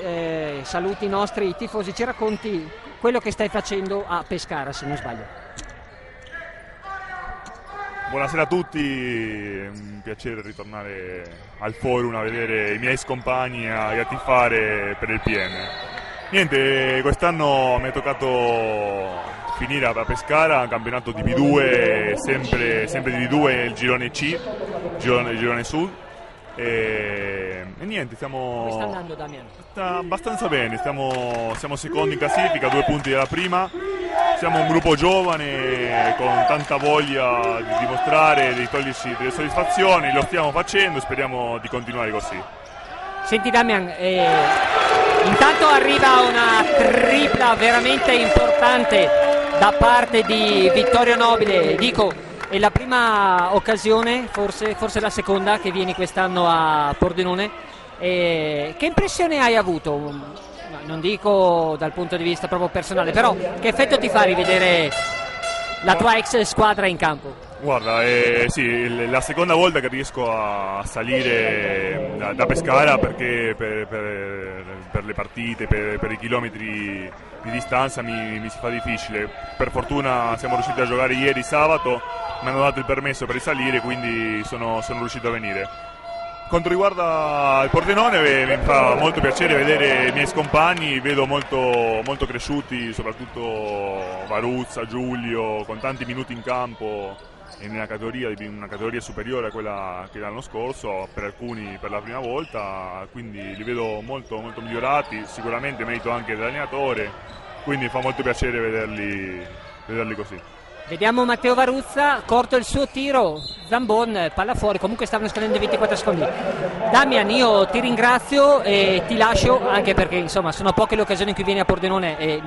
saluti i nostri tifosi, ci racconti quello che stai facendo a Pescara, se non sbaglio. Buonasera a tutti, è un piacere ritornare al forum a vedere i miei scompagni e a tifare per il PM. Niente, quest'anno mi è toccato finire a Pescara, campionato di B2, sempre di B2, il girone C, girone Sud. E niente, stiamo... Come sta andando, Damian? Sta abbastanza bene, siamo secondi in classifica, 2 punti dalla prima. Siamo un gruppo giovane con tanta voglia di dimostrare, di togliersi delle soddisfazioni, lo stiamo facendo, speriamo di continuare così. Senti Damian, intanto arriva una tripla veramente importante da parte di Vittorio Nobile. Dico, è la prima occasione, forse la seconda, che vieni quest'anno a Pordenone. Che impressione hai avuto? Non dico dal punto di vista proprio personale, però che effetto ti fa rivedere la tua ex squadra in campo? Guarda, sì, la seconda volta che riesco a salire da Pescara, perché per le partite, per i chilometri di distanza mi si fa difficile. Per fortuna siamo riusciti a giocare ieri sabato, mi hanno dato il permesso per risalire, quindi sono riuscito a venire. Quanto riguarda il Pordenone, mi fa molto piacere vedere i miei scompagni, vedo molto cresciuti, soprattutto Varuzza, Giulio, con tanti minuti in campo in una categoria superiore a quella che l'anno scorso, per alcuni per la prima volta, quindi li vedo molto migliorati, sicuramente merito anche dell'allenatore, quindi fa molto piacere vederli così. Vediamo Matteo Varuzza, corto il suo tiro, Zambon, palla fuori, comunque stavano scadendo 24 secondi. Damian, io ti ringrazio e ti lascio, anche perché insomma sono poche le occasioni in cui vieni a Pordenone e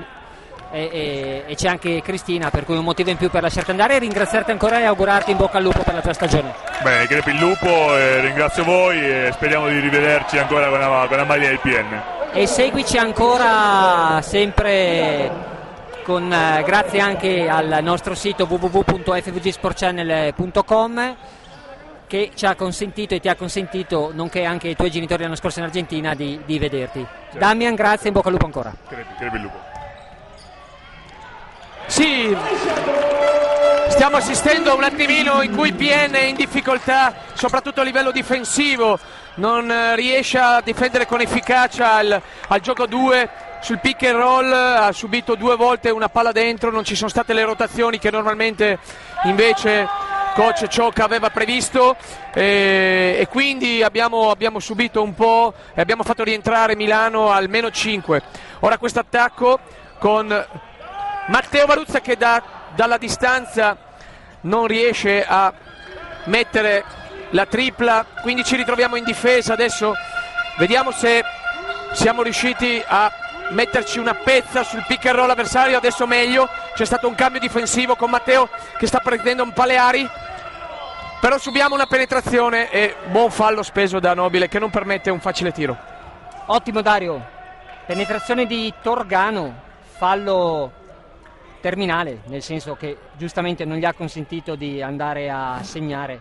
c'è anche Cristina, per cui un motivo in più per lasciarti andare, e ringraziarti ancora e augurarti in bocca al lupo per la tua stagione. Bene, crepi il lupo, ringrazio voi e speriamo di rivederci ancora con la maglia del PN. E seguici ancora sempre grazie anche al nostro sito www.fvgsportchannel.com, che ci ha consentito e ti ha consentito, nonché anche i tuoi genitori l'anno scorso in Argentina, di vederti. Certo. Damian, grazie e in bocca al lupo ancora. Crepi il lupo. Sì, stiamo assistendo a un attimino in cui PN è in difficoltà, soprattutto a livello difensivo. non riesce a difendere con efficacia al gioco 2 sul pick and roll, ha subito 2 volte una palla dentro, non ci sono state le rotazioni che normalmente invece coach Ciocca aveva previsto, e quindi abbiamo subito un po' e abbiamo fatto rientrare Milano al meno 5. Ora questo attacco con Matteo Varuzza che dalla distanza non riesce a mettere la tripla, quindi ci ritroviamo in difesa. Adesso vediamo se siamo riusciti a metterci una pezza sul pick and roll avversario. Adesso meglio, c'è stato un cambio difensivo con Matteo che sta prendendo un Paleari, però subiamo una penetrazione e buon fallo speso da Nobile che non permette un facile tiro. Ottimo Dario, penetrazione di Torgano, fallo terminale, nel senso che giustamente non gli ha consentito di andare a segnare.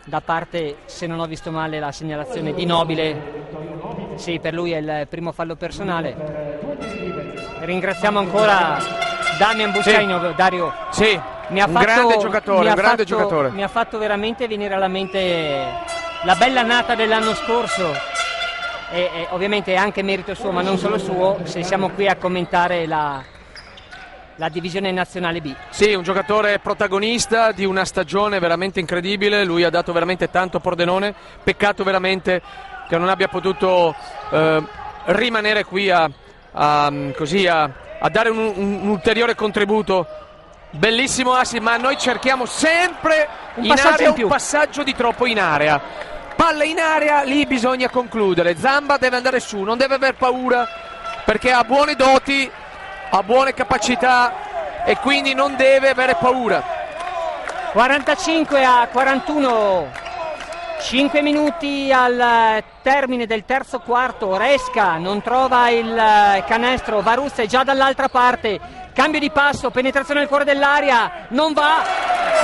Da parte, se non ho visto male, la segnalazione di Nobile. Sì, per lui è il primo fallo personale. Ringraziamo ancora Damian Buscaino, sì. Dario. Sì, grande giocatore. Mi ha fatto veramente venire alla mente la bella annata dell'anno scorso. E ovviamente è anche merito suo, ma non solo suo, se siamo qui a commentare la divisione nazionale B. Sì, un giocatore protagonista di una stagione veramente incredibile, lui ha dato veramente tanto a Pordenone, peccato veramente che non abbia potuto rimanere qui a dare un ulteriore contributo. Bellissimo assist, ma noi cerchiamo sempre un passaggio di troppo in area. Palla in area, lì bisogna concludere. Zamba deve andare su, non deve aver paura perché ha buone doti, ha buone capacità e quindi non deve avere paura. 45-41, 5 minuti al termine del terzo quarto. Resca non trova il canestro, Varuzza è già dall'altra parte, cambio di passo, penetrazione nel cuore dell'area, non va,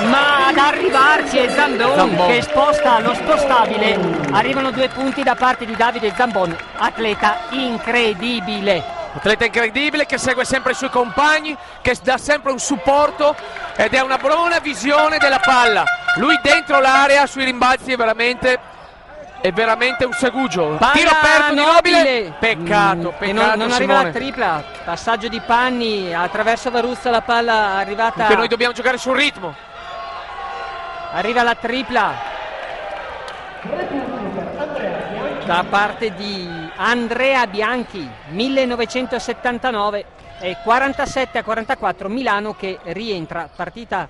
ma ad arrivarci è Zambon che sposta lo spostabile. Arrivano 2 punti da parte di Davide Zambon, atleta incredibile. Atleta incredibile che segue sempre i suoi compagni, che dà sempre un supporto ed è una buona visione della palla. Lui dentro l'area sui rimbalzi è veramente un segugio. Tiro aperto di Nobile. Peccato. Non arriva la tripla. Passaggio di Panni attraverso Varuzza, la palla arrivata. Perché noi dobbiamo giocare sul ritmo. Arriva la tripla da parte di Andrea Bianchi, 1979, e 47-44 Milano che rientra. Partita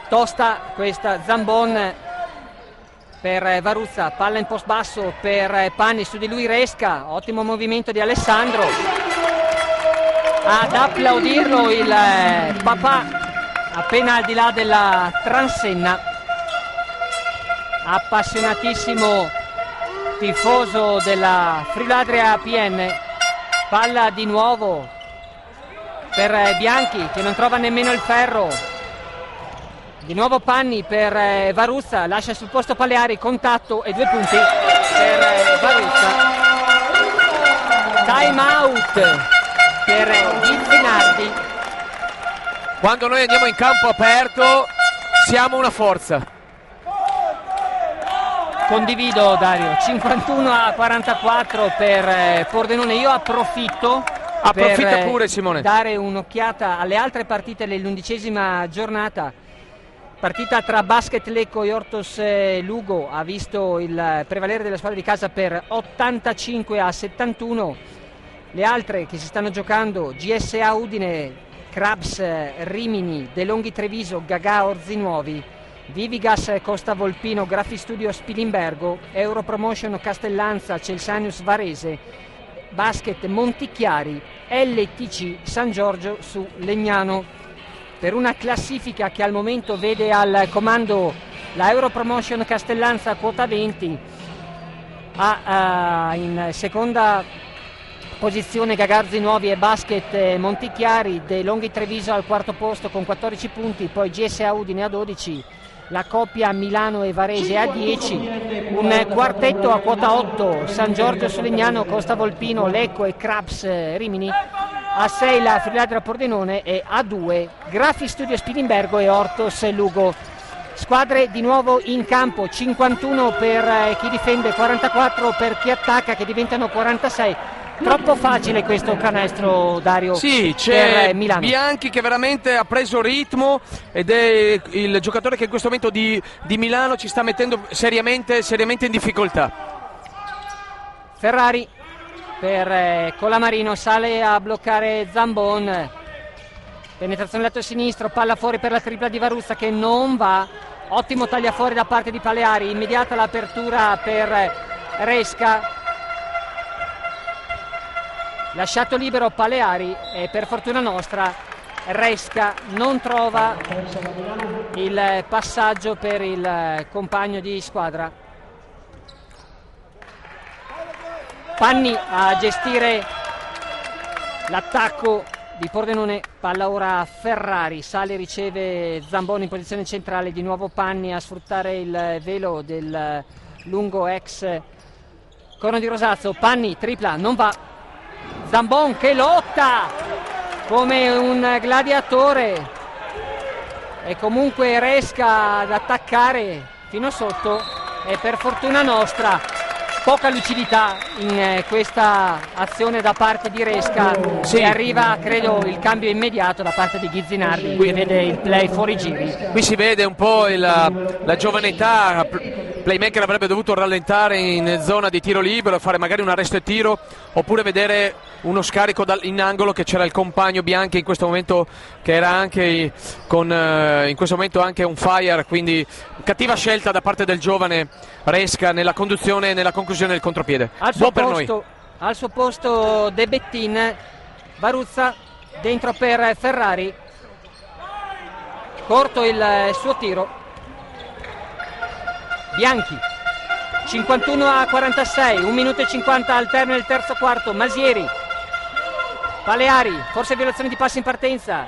tosta questa. Zambon per Varuzza, palla in post basso per Panni, su di lui Resca, ottimo movimento di Alessandro. Ad applaudirlo il papà appena al di là della transenna, appassionatissimo tifoso della Friuladria PN. Palla di nuovo per Bianchi che non trova nemmeno il ferro. Di nuovo Panni per Varuzza, lascia sul posto Paleari, contatto e 2 punti per Varuzza. Time out per Gizzinardi. Quando noi andiamo in campo aperto siamo una forza. Condivido Dario, 51-44 per Pordenone. Io approfitta pure Simone, dare un'occhiata alle altre partite dell'11ª giornata. Partita tra Basket Lecco e Ortos Lugo ha visto il prevalere della squadra di casa per 85-71. Le altre che si stanno giocando: GSA Udine, Crabs Rimini, De Longhi Treviso, Gagà Orzinuovi, Vivigas Costa Volpino, Graffi Studio Spilimbergo, Europromotion Castellanza, Celsanius Varese, Basket Montichiari, LTC San Giorgio su Legnano. Per una classifica che al momento vede al comando la Europromotion Castellanza quota 20, in seconda posizione Gagarzi Nuovi e Basket Montichiari, De Longhi Treviso al quarto posto con 14 punti, poi GSA Udine a 12, la coppia Milano e Varese a 10, un quartetto a quota 8 San Giorgio Solegnano, Costa Volpino, Lecco e Crabs Rimini, a 6 la Friuladria Pordenone e a 2 Graffi Studio Spilimbergo e Ortos Lugo. squadre di nuovo in campo, 51 per chi difende, 44 per chi attacca, che diventano 46. Troppo facile questo canestro, Dario. Sì, per c'è Milano. Bianchi che veramente ha preso ritmo ed è il giocatore che in questo momento di Milano ci sta mettendo seriamente in difficoltà. Ferrari per Colamarino, sale a bloccare Zambon, penetrazione lato sinistro, palla fuori per la tripla di Varuzza che non va, ottimo tagliafuori da parte di Paleari, immediata l'apertura per Resca, lasciato libero Paleari e per fortuna nostra Resca non trova il passaggio per il compagno di squadra. Panni a gestire l'attacco di Pordenone, palla ora a Ferrari, sale e riceve Zamboni in posizione centrale, di nuovo Panni a sfruttare il velo del lungo ex Corno di Rosazzo, Panni tripla, non va, Zambon che lotta come un gladiatore e comunque Resca ad attaccare fino sotto e per fortuna nostra poca lucidità in questa azione da parte di Resca. Sì. E arriva credo il cambio immediato da parte di Ghizzinardi che vede il play fuori giri. Qui si vede un po' la giovane età, playmaker avrebbe dovuto rallentare in zona di tiro libero, fare magari un arresto e tiro oppure vedere uno scarico in angolo, che c'era il compagno Bianchi in questo momento che era anche in questo momento anche on fire, quindi cattiva scelta da parte del giovane Resca nella conduzione e nella conclusione del contropiede. Buon per noi. Al suo posto De Bettin, Varuzza dentro per Ferrari, corto il suo tiro, Bianchi 51-46, 1 minuto e 50 al termine del terzo quarto. Masieri, Paleari, forse violazione di passi in partenza,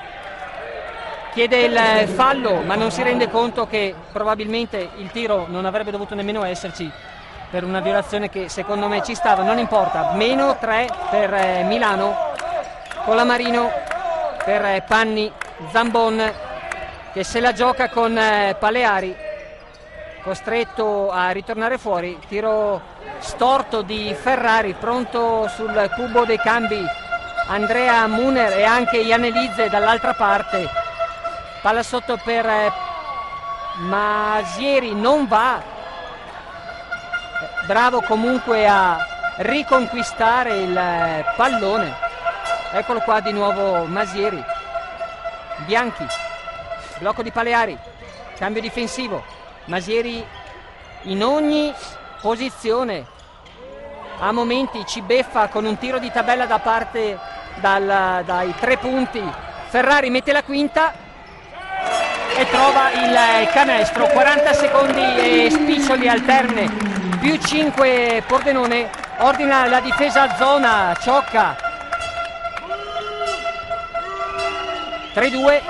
chiede il fallo ma non si rende conto che probabilmente il tiro non avrebbe dovuto nemmeno esserci per una violazione che secondo me ci stava, non importa. Meno 3 per Milano, Colamarino per Panni, Zambon che se la gioca con Paleari, costretto a ritornare fuori, tiro storto di Ferrari, pronto sul cubo dei cambi Andrea Muner e anche Iannelizze dall'altra parte, palla sotto per Masieri, non va, bravo comunque a riconquistare il pallone, eccolo qua di nuovo Masieri, Bianchi, blocco di Paleari, cambio difensivo, Masieri in ogni posizione, a momenti ci beffa con un tiro di tabella da parte dai 3 punti, Ferrari mette la quinta e trova il canestro, 40 secondi e spiccioli al termine, più 5 Pordenone, ordina la difesa a zona, Ciocca, 3-2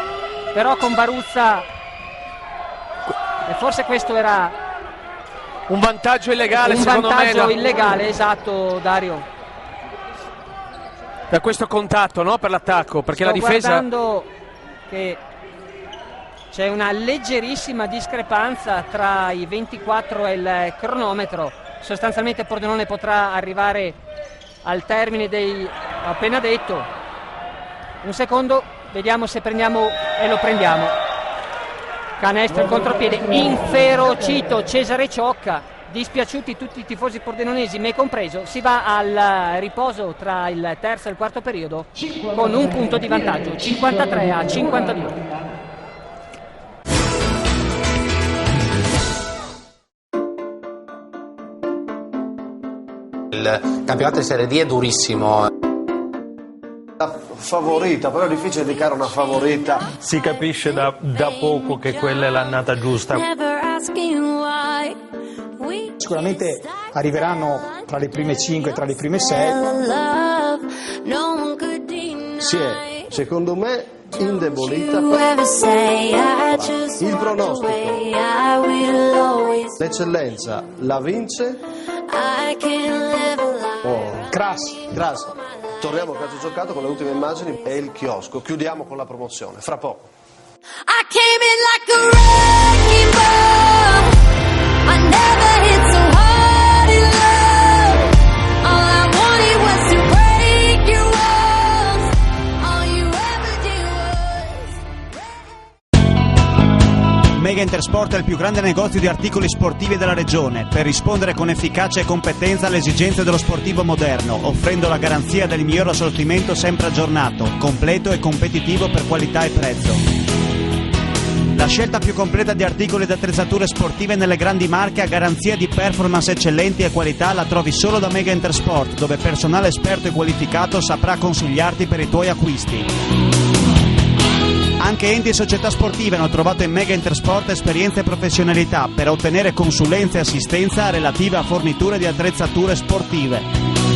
però con Varuzza, e forse questo era un vantaggio illegale, un secondo vantaggio me, illegale, esatto Dario, per questo contatto, no? Per l'attacco, perché la difesa, guardando che c'è una leggerissima discrepanza tra i 24 e il cronometro, sostanzialmente Pordenone potrà arrivare al termine dei appena detto. Un secondo, vediamo se prendiamo, e lo prendiamo. Canestro in contropiede, inferocito Cesare Ciocca, dispiaciuti tutti i tifosi pordenonesi, me compreso. Si va al riposo tra il terzo e il quarto periodo con un punto di vantaggio, 53-52. Il campionato di Serie D è durissimo. La favorita, però è difficile indicare una favorita. Si capisce da poco che quella è l'annata giusta. Sicuramente arriveranno tra le prime 5, tra le prime 6. Si è, secondo me, indebolita. Il pronostico, l'eccellenza la vince. Cras. Torniamo al calcio giocato con le ultime immagini e il chiosco. Chiudiamo con la promozione fra poco. I came in like a wrecking ball. Intersport è il più grande negozio di articoli sportivi della regione per rispondere con efficacia e competenza alle esigenze dello sportivo moderno, offrendo la garanzia del miglior assortimento sempre aggiornato, completo e competitivo per qualità e prezzo. La scelta più completa di articoli ed attrezzature sportive nelle grandi marche a garanzia di performance eccellenti e qualità la trovi solo da Mega Intersport, dove personale esperto e qualificato saprà consigliarti per i tuoi acquisti. Anche enti e società sportive hanno trovato in Mega Intersport esperienza e professionalità per ottenere consulenza e assistenza relative a forniture di attrezzature sportive.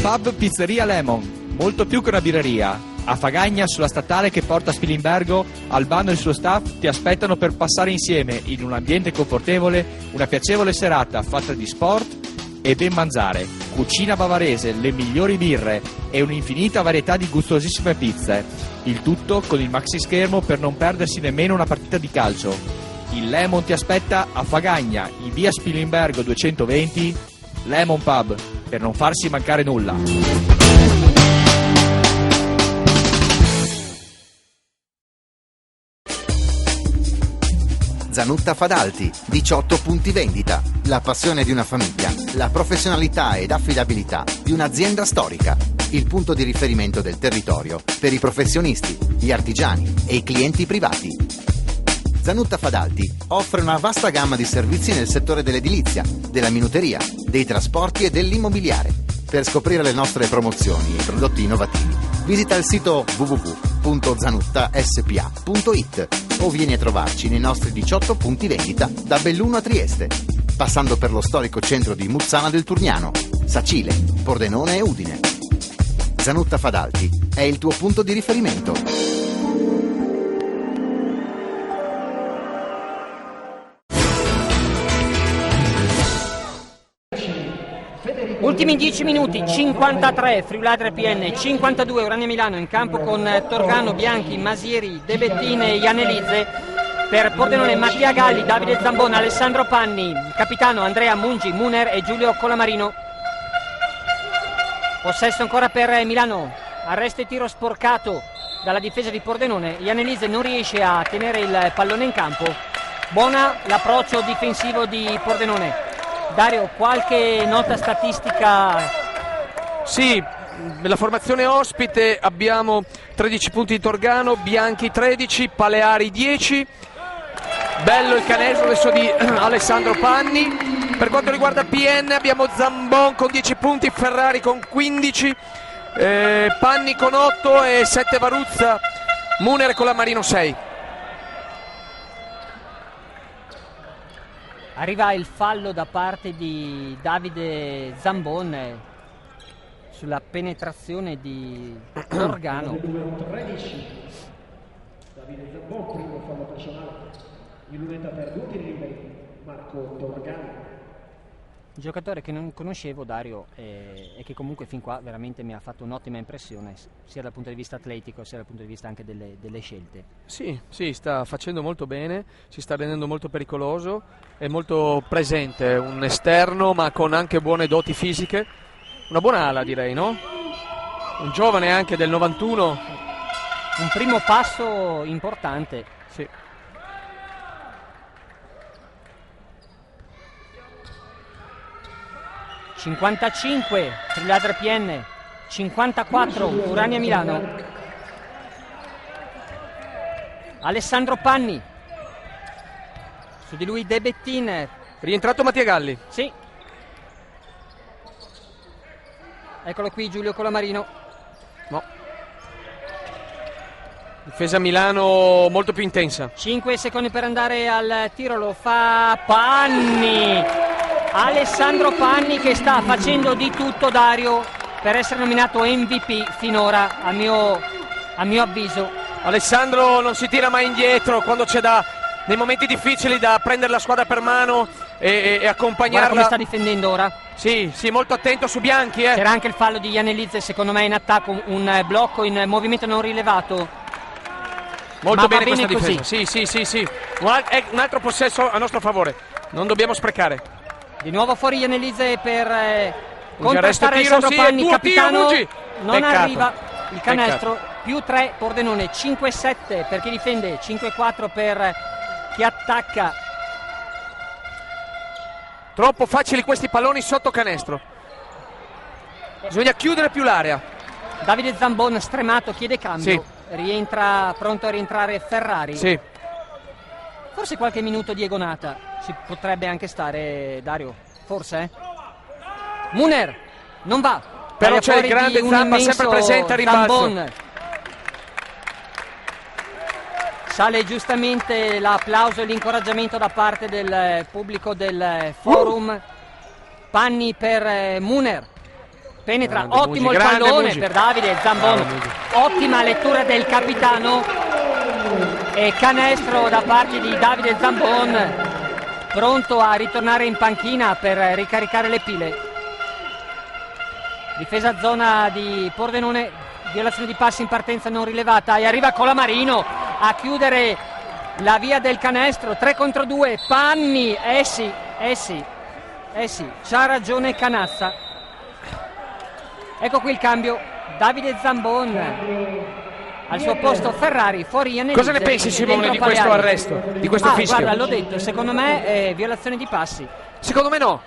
Pub Pizzeria Lemon, molto più che una birreria. A Fagagna, sulla statale che porta a Spilimbergo, Albano e il suo staff ti aspettano per passare insieme, in un ambiente confortevole, una piacevole serata fatta di sport e ben mangiare, cucina bavarese, le migliori birre e un'infinita varietà di gustosissime pizze. Il tutto con il maxi schermo per non perdersi nemmeno una partita di calcio. Il Lemon ti aspetta a Fagagna, in via Spilimbergo 220, Lemon Pub, per non farsi mancare nulla. Zanutta Fadalti, 18 punti vendita, la passione di una famiglia, la professionalità ed affidabilità di un'azienda storica, il punto di riferimento del territorio per i professionisti, gli artigiani e i clienti privati. Zanutta Fadalti offre una vasta gamma di servizi nel settore dell'edilizia, della minuteria, dei trasporti e dell'immobiliare. Per scoprire le nostre promozioni e prodotti innovativi, visita il sito www.zanuttaspa.it o vieni a trovarci nei nostri 18 punti vendita da Belluno a Trieste, passando per lo storico centro di Muzzana del Turniano, Sacile, Pordenone e Udine. Zanutta Fadalti è il tuo punto di riferimento. Ultimi 10 minuti, 53 Friuladre PN, 52 Urania Milano in campo con Torgano, Bianchi, Masieri, De Bettine e Iannelizze. Per Pordenone Mattia Galli, Davide Zambon, Alessandro Panni, capitano Andrea Mungi, Muner e Giulio Colamarino. Possesso ancora per Milano, arresto e tiro sporcato dalla difesa di Pordenone. Iannelizze non riesce a tenere il pallone in campo. Buona l'approccio difensivo di Pordenone. Dario, qualche nota statistica? Sì, nella formazione ospite abbiamo 13 punti di Torgano, Bianchi 13, Paleari 10. Bello il canestro adesso di Alessandro Panni. Per quanto riguarda PN abbiamo Zambon con 10 punti, Ferrari con 15, Panni con 8 e 7 Varuzza, Muner con la Marino 6. Arriva il fallo da parte di Davide Zambon sulla penetrazione di Torgano. Numero 13, Davide Zambon, primo fallo personale. In lunetta per Udine, Marco Torgano. giocatore che non conoscevo, Dario, e che comunque fin qua veramente mi ha fatto un'ottima impressione, sia dal punto di vista atletico sia dal punto di vista anche delle scelte. Sì, sta facendo molto bene, si sta rendendo molto pericoloso, è molto presente, un esterno ma con anche buone doti fisiche, una buona ala direi, no? Un giovane anche del 91. Un primo passo importante. Sì. ...55 Triladra PN, 54 Urania Milano. Alessandro Panni, su di lui De Bettin. Rientrato Mattia Galli. Sì. Eccolo qui Giulio Colamarino. No. Difesa Milano molto più intensa. 5 secondi per andare al tiro, lo fa Panni. Alessandro Panni che sta facendo di tutto, Dario, per essere nominato MVP finora, a mio avviso. Alessandro non si tira mai indietro quando c'è nei momenti difficili da prendere la squadra per mano e accompagnarla. Guarda come sta difendendo ora. Sì, molto attento su Bianchi. C'era anche il fallo di Janelidze, secondo me in attacco, un blocco in movimento non rilevato. Molto bene questa difesa. Sì. Un altro possesso a nostro favore, non dobbiamo sprecare. Di nuovo fuori Janelidze per contrastare Alessandro Panni, capitano. Non arriva il canestro. Più 3 Pordenone, 5-7 per chi difende, 5-4 per chi attacca. Troppo facili questi palloni sotto canestro. Bisogna chiudere più l'area. Davide Zambon stremato, chiede cambio. Sì. Rientra, pronto a rientrare Ferrari. Sì. Forse qualche minuto di Egonata ci potrebbe anche stare, Dario. Forse? Muner non va. Però c'è il grande Zampa sempre presente a rimbalzo. Zambon. Sale giustamente l'applauso e l'incoraggiamento da parte del pubblico del forum. Panni per Muner. Penetra, grande ottimo Mugi, il pallone Mugi. per Davide Zambon. Ottima lettura del capitano. E canestro da parte di Davide Zambon, pronto a ritornare in panchina per ricaricare le pile. Difesa zona di Pordenone, violazione di passi in partenza non rilevata e arriva Colamarino a chiudere la via del canestro. 3 contro 2, Panni. Sì, c'ha ragione Canazza. Ecco qui il cambio, Davide Zambon. Al suo posto Ferrari, fuori Janelidze. Cosa ne pensi, Simone, di questo arresto, di questo fischio? Guarda, l'ho detto, secondo me è violazione di passi. Secondo me no.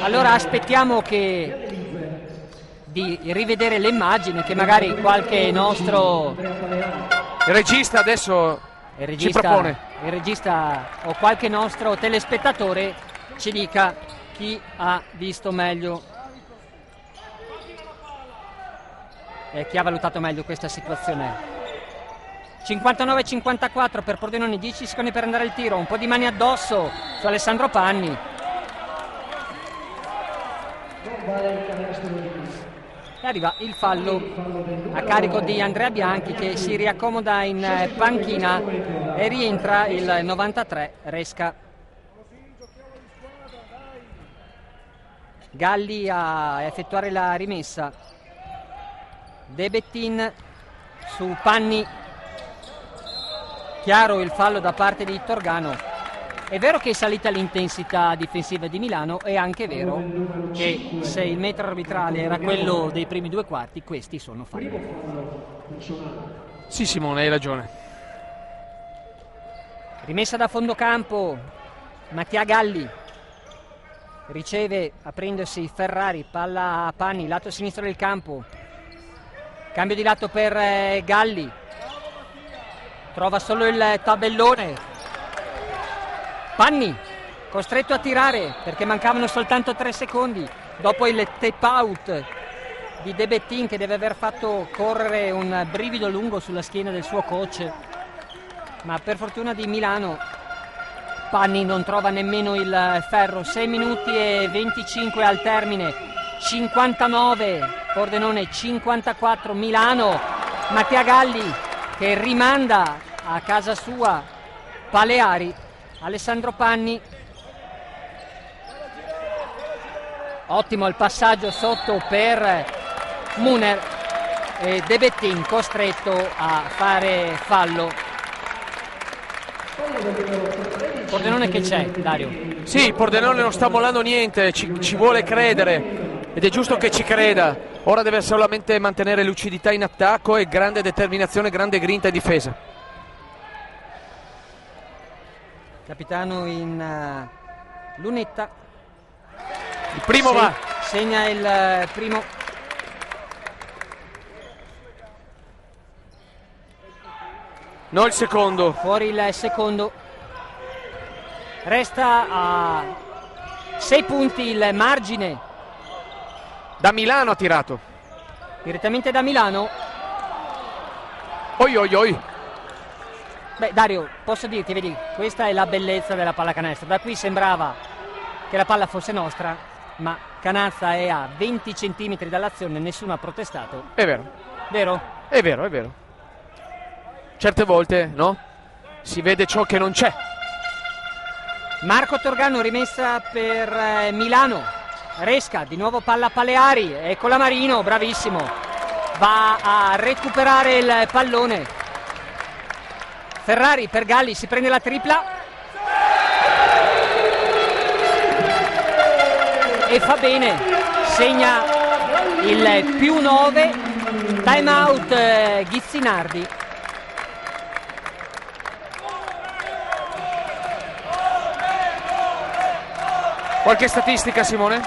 Allora aspettiamo di rivedere le immagini, che magari qualche nostro regista adesso ci propone. Il regista o qualche nostro telespettatore ci dica chi ha visto meglio e chi ha valutato meglio questa situazione. 59-54 per Pordenone, 10 secondi per andare al tiro, un po' di mani addosso su Alessandro Panni. E arriva il fallo a carico di Andrea Bianchi, che si riaccomoda in panchina e rientra il 93 Resca. Galli a effettuare la rimessa. De Bettin su Panni. Chiaro il fallo da parte di Torgano. È vero che è salita l'intensità difensiva di Milano, è anche vero che se il metro arbitrale era quello dei primi 2 quarti, questi sono falli. Sì, Simone, hai ragione. Rimessa da fondo campo, Mattia Galli riceve aprendosi Ferrari, palla a Panni, lato sinistro del campo. Cambio di lato per Galli, trova solo il tabellone. Panni costretto a tirare perché mancavano soltanto 3 secondi dopo il tap out di De Bettin, che deve aver fatto correre un brivido lungo sulla schiena del suo coach, ma per fortuna di Milano Panni non trova nemmeno il ferro. 6 minuti e 25 al termine. 59 Pordenone, 54 Milano. Mattia Galli che rimanda a casa sua Paleari. Alessandro Panni Ottimo il passaggio sotto per Muner e De Bettin costretto a fare fallo. Pordenone che c'è, Dario? Sì, Pordenone non sta mollando niente, ci vuole credere ed è giusto che ci creda. Ora deve solamente mantenere lucidità in attacco e grande determinazione, grande grinta in difesa. Capitano in lunetta. Il primo va. Segna il primo. No, il secondo. Fuori il secondo. Resta a 6 punti il margine. Da Milano ha tirato. Direttamente da Milano. Oi oi oi. Beh, Dario, posso dirti, vedi, questa è la bellezza della pallacanestro. Da qui sembrava che la palla fosse nostra, ma Canazza è a 20 centimetri dall'azione, nessuno ha protestato. È vero. Vero? È vero, è vero. Certe volte, no? Si vede ciò che non c'è. Marco Torgano, rimessa per Milano. Resca, di nuovo palla a Paleari. Ecco la Marino, bravissimo. Va a recuperare il pallone. Ferrari per Galli, si prende la tripla. E fa bene. Segna il +9. Time out Ghizzinardi. Qualche statistica, Simone?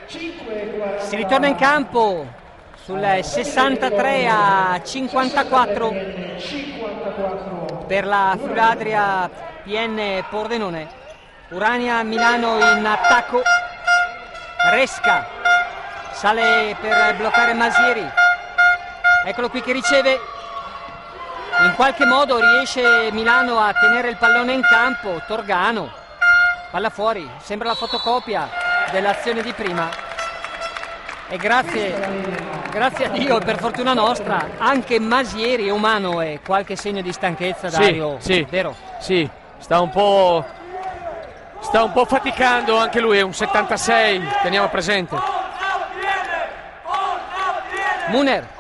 Si ritorna in campo sul 63-54 per la Friuladria PN Pordenone. Urania Milano in attacco. Resca sale per bloccare Masieri. Eccolo qui che riceve. In qualche modo riesce Milano a tenere il pallone in campo. Torgano, palla fuori, sembra la fotocopia dell'azione di prima. E grazie a Dio, per fortuna nostra, anche Masieri è umano e qualche segno di stanchezza, Dario. Sì, vero? Sì, sta un po' faticando anche lui, è un 76, teniamo presente. Muner.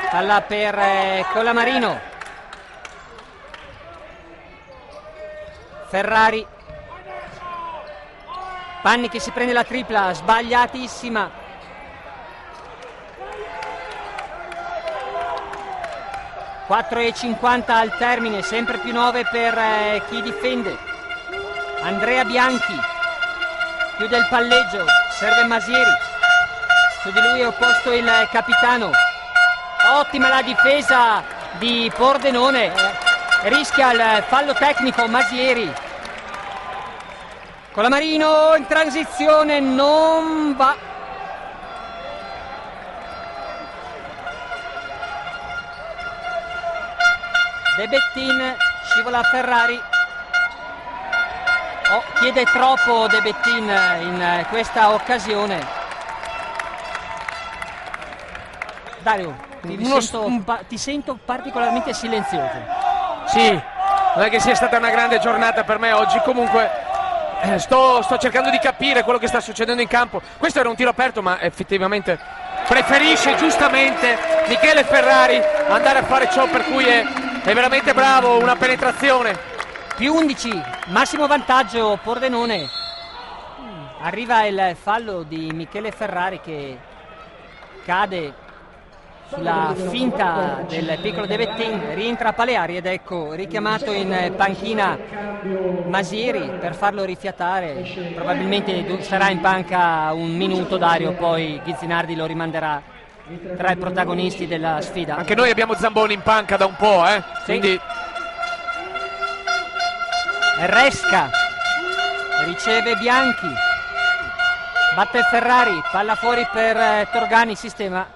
Palla per Colamarino. Ferrari. Panni che si prende la tripla, sbagliatissima. (4:50 al termine, sempre +9 per chi difende. Andrea Bianchi chiude il palleggio, serve Masieri. Su di lui è opposto il capitano. Ottima la difesa di Pordenone, rischia il fallo tecnico Masieri. Colamarino in transizione, non va. De Bettin scivola a Ferrari. Chiede troppo De Bettin in questa occasione. Dario, ti sento particolarmente silenzioso. Sì, non è che sia stata una grande giornata per me oggi, comunque sto cercando di capire quello che sta succedendo in campo. Questo era un tiro aperto, ma effettivamente preferisce giustamente Michele Ferrari andare a fare ciò per cui è veramente bravo, una penetrazione. +11, massimo vantaggio Pordenone. Arriva il fallo di Michele Ferrari che cade sulla finta del piccolo De Bettin, rientra Paleari ed ecco richiamato in panchina Masieri per farlo rifiatare. Probabilmente sarà in panca un minuto, Dario, poi Ghizzinardi lo rimanderà tra i protagonisti della sfida. Anche noi abbiamo Zamboni in panca da un po', Sì. Quindi Resca riceve Bianchi, batte Ferrari, palla fuori per Torgani, sistema.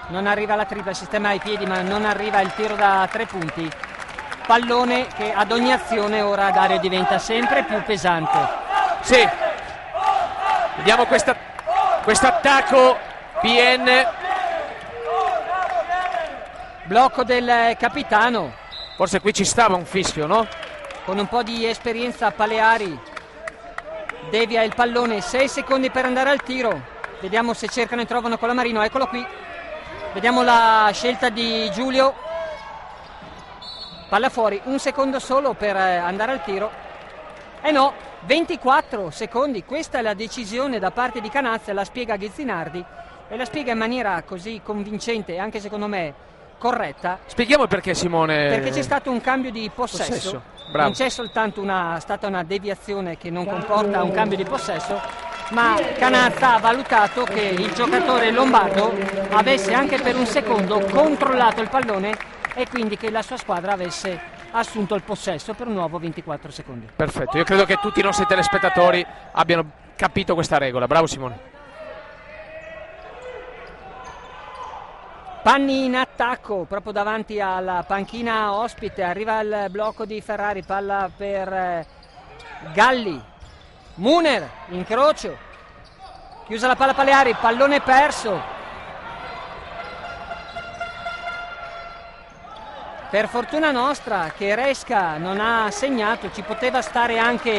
Non arriva la tripla, sistema ai piedi, ma non arriva il tiro da 3 punti. Pallone che ad ogni azione ora, Dario, diventa sempre più pesante. Sì, vediamo questo attacco PN. Blocco del capitano. Forse qui ci stava un fischio, no? con un po' di esperienza Paleari devia il pallone, 6 secondi per andare al tiro, vediamo se cercano e trovano Colamarino, eccolo qui, vediamo la scelta di Giulio, palla fuori, 1 secondo solo per andare al tiro, no, 24 secondi, questa è la decisione da parte di Canazza, la spiega Ghezzinardi e la spiega in maniera così convincente e anche secondo me corretta. Spieghiamo perché, Simone. Perché c'è stato un cambio di possesso. Non c'è soltanto stata una deviazione che non comporta un cambio di possesso, ma Canazza ha valutato che il giocatore lombardo avesse anche per un secondo controllato il pallone e quindi che la sua squadra avesse assunto il possesso per un nuovo 24 secondi. Perfetto, io credo che tutti i nostri telespettatori abbiano capito questa regola. Bravo Simone. Panni in attacco proprio davanti alla panchina ospite, arriva il blocco di Ferrari, palla per Galli, Muner, incrocio, chiusa la palla Paleari, pallone perso, per fortuna nostra che Resca non ha segnato, ci poteva stare anche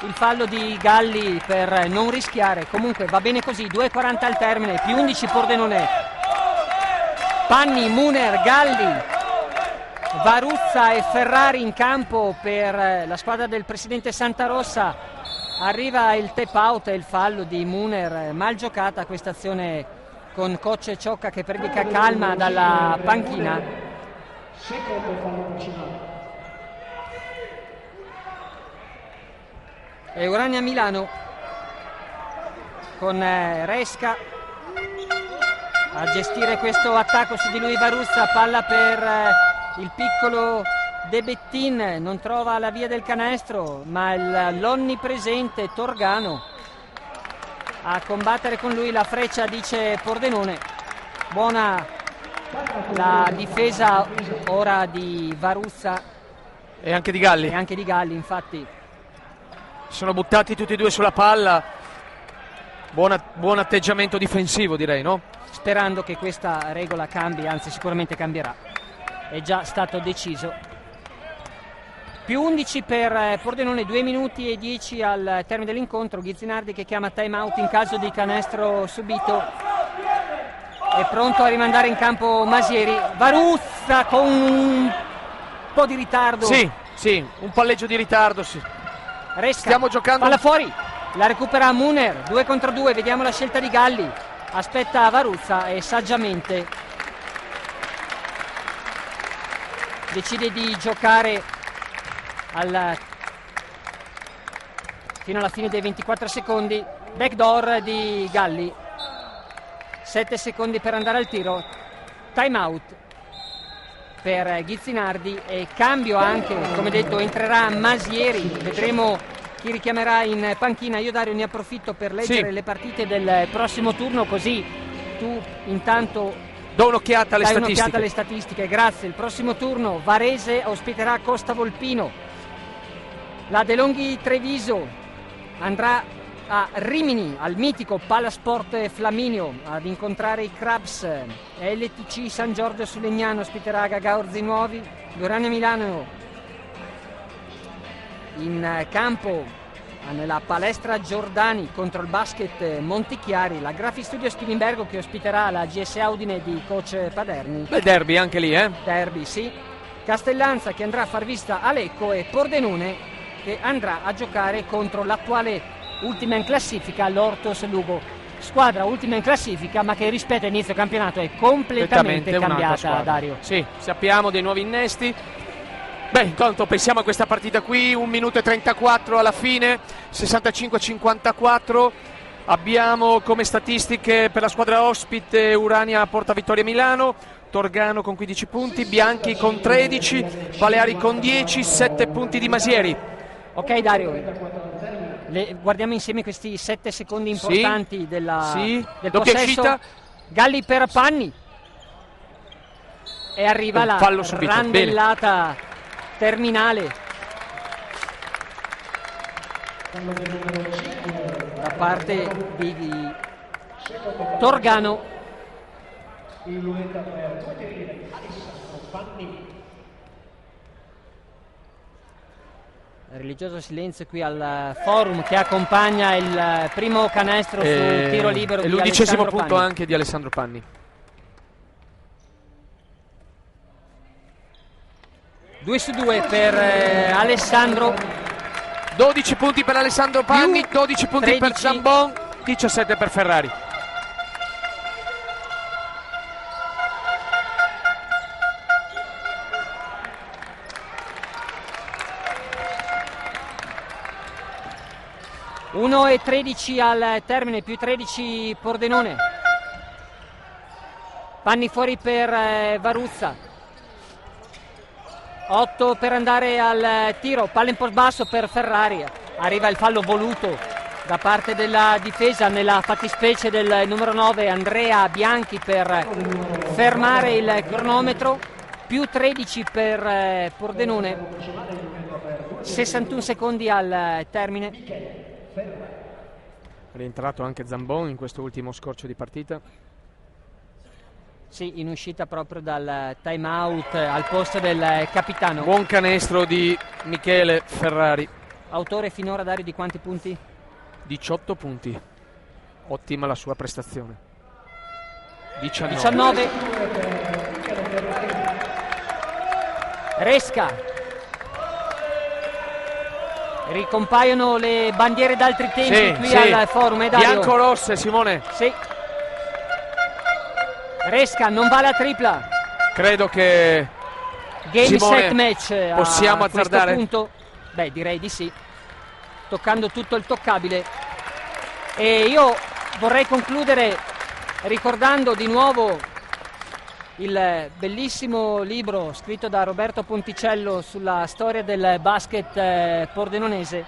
il fallo di Galli per non rischiare, comunque va bene così, 2:40 al termine, più 11 Pordenone. Panni, Muner, Galli, Varuzza e Ferrari in campo per la squadra del presidente Santarossa. Arriva il tap out e il fallo di Muner, mal giocata questa azione con coach Ciocca che predica calma dalla panchina. E Urania Milano con Resca a gestire questo attacco su di lui Varuzza, palla per il piccolo De Bettin, non trova la via del canestro, ma l'onnipresente Torgano a combattere con lui la freccia, dice Pordenone. Buona la difesa ora di Varuzza e anche di Galli. E anche di Galli, infatti. Sono buttati tutti e due sulla palla. Buon atteggiamento difensivo, direi, no? Sperando che questa regola cambi, anzi sicuramente cambierà, è già stato deciso. Più 11 per Pordenone, 2 minuti e 10 al termine dell'incontro. Ghezzinardi che chiama time out in caso di canestro subito, è pronto a rimandare in campo Masieri. Varuzza con un po' di ritardo, sì, un palleggio di ritardo, sì. Resca, stiamo giocando, palla fuori, la recupera Muner, 2 contro 2, vediamo la scelta di Galli. Aspetta Varuzza e saggiamente decide di giocare fino alla fine dei 24 secondi. Backdoor di Galli, 7 secondi per andare al tiro, time out per Ghezzinardi e cambio anche, come detto entrerà Masieri, vedremo chi richiamerà in panchina. Io Dario ne approfitto per leggere le partite del prossimo turno, così tu intanto do un'occhiata alle statistiche. Grazie. Il prossimo turno Varese ospiterà Costa Volpino, la De Longhi Treviso andrà a Rimini al mitico Palasport Flaminio ad incontrare i Crabs, LTC San Giorgio sul Legnano ospiterà Gagà Orzinuovi, Urania Milano in campo nella palestra Giordani contro il basket Montichiari, la Grafi Studio Spilimbergo che ospiterà la GSA Udine di coach Paderni. Bel derby anche lì, Derby, sì. Castellanza che andrà a far vista a Lecco e Pordenone che andrà a giocare contro l'attuale ultima in classifica, l'Ortos Lugo. Squadra ultima in classifica ma che rispetto all'inizio campionato è completamente cambiata, Dario. Sì, sappiamo dei nuovi innesti. Beh, intanto pensiamo a questa partita qui, 1 minuto e 34 alla fine, 65-54. Abbiamo come statistiche per la squadra ospite Urania porta vittoria Milano, Torgano con 15 punti, Bianchi con 13, Paleari con 10, 7 punti di Masieri. Ok Dario, guardiamo insieme questi 7 secondi importanti del possesso. Uscita. Galli per Panni e arriva la fallo subito. randellata terminale da parte di Torgano. religioso silenzio qui al forum che accompagna il primo canestro su tiro libero e di l'11° punto Panni. anche di Alessandro Panni. 2-2 per Alessandro. 12 punti per Alessandro Panni, 12 punti 13 per Zambon, 17 per Ferrari. e 13 al termine, più 13 Pordenone. Panni fuori per Varuzza. 8 per andare al tiro, palla in post basso per Ferrari. Arriva il fallo voluto da parte della difesa, nella fattispecie del numero 9 Andrea Bianchi, per fermare il cronometro. Più 13 per Pordenone. 61 secondi al termine. Rientrato anche Zambon in questo ultimo scorcio di partita. Sì, in uscita proprio dal time out al posto del capitano. Buon canestro di Michele Ferrari. Autore finora, Dario, di quanti punti? 18 punti. Ottima la sua prestazione. 19. Resca. Ricompaiono le bandiere d'altri tempi qui al forum, Dario? Bianco-rosse, Simone. Sì. Resca non va la tripla. Credo che game Simone, set match possiamo a azzardare. Questo punto, beh, direi di sì, toccando tutto il toccabile. E io vorrei concludere ricordando di nuovo il bellissimo libro scritto da Roberto Ponticello sulla storia del basket pordenonese,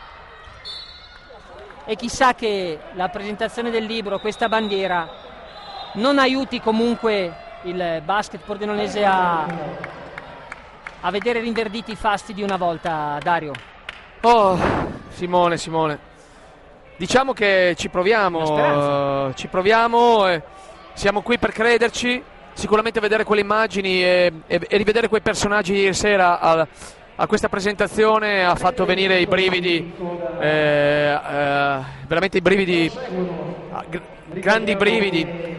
e chissà che la presentazione del libro, questa bandiera, non aiuti comunque il basket pordenonese a vedere rinverditi i fasti di una volta, Dario. Oh, Simone, diciamo che ci proviamo, siamo qui per crederci. Sicuramente vedere quelle immagini e rivedere quei personaggi di ieri sera a questa presentazione ha fatto venire i brividi, veramente i brividi, grandi brividi.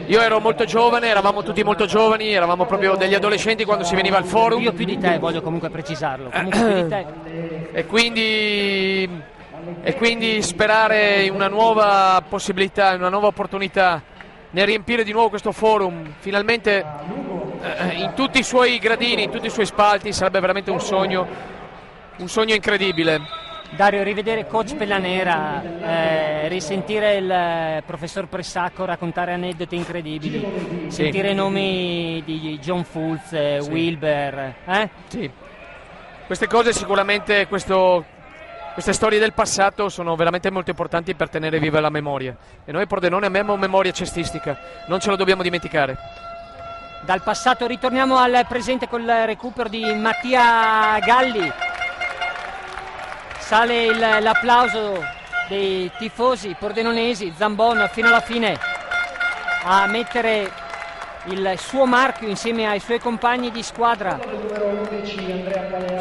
Io ero molto giovane, eravamo tutti molto giovani, eravamo proprio degli adolescenti quando si veniva al forum. Io più di te, voglio comunque precisarlo, comunque più di te. E quindi sperare in una nuova possibilità, in una nuova opportunità nel riempire di nuovo questo forum, finalmente in tutti i suoi gradini, in tutti i suoi spalti, sarebbe veramente un sogno incredibile. Dario, rivedere coach Pellanera, risentire il professor Pressacco raccontare aneddoti incredibili, sentire nomi di John Fultz, Wilber. Sì. Queste cose sicuramente, queste storie del passato sono veramente molto importanti per tenere viva la memoria, e noi Pordenone abbiamo memoria cestistica, non ce lo dobbiamo dimenticare. Dal passato ritorniamo al presente col recupero di Mattia Galli. Sale l'applauso dei tifosi pordenonesi. Zambon fino alla fine a mettere il suo marchio insieme ai suoi compagni di squadra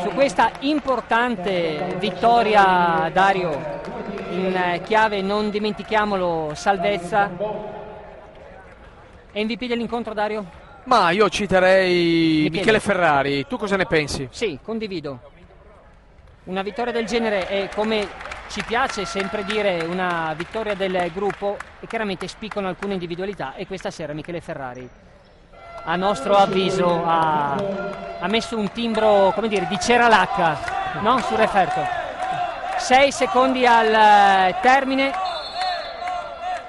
su questa importante vittoria, Dario, in chiave, non dimentichiamolo, salvezza. MVP dell'incontro, Dario? Ma io citerei Michele Ferrari, tu cosa ne pensi? Sì, condivido. Una vittoria del genere è, come ci piace sempre dire, una vittoria del gruppo, e chiaramente spiccano alcune individualità, e questa sera Michele Ferrari, a nostro avviso, ha messo un timbro, come dire, di cera lacca, no? Sul referto. 6 secondi al termine,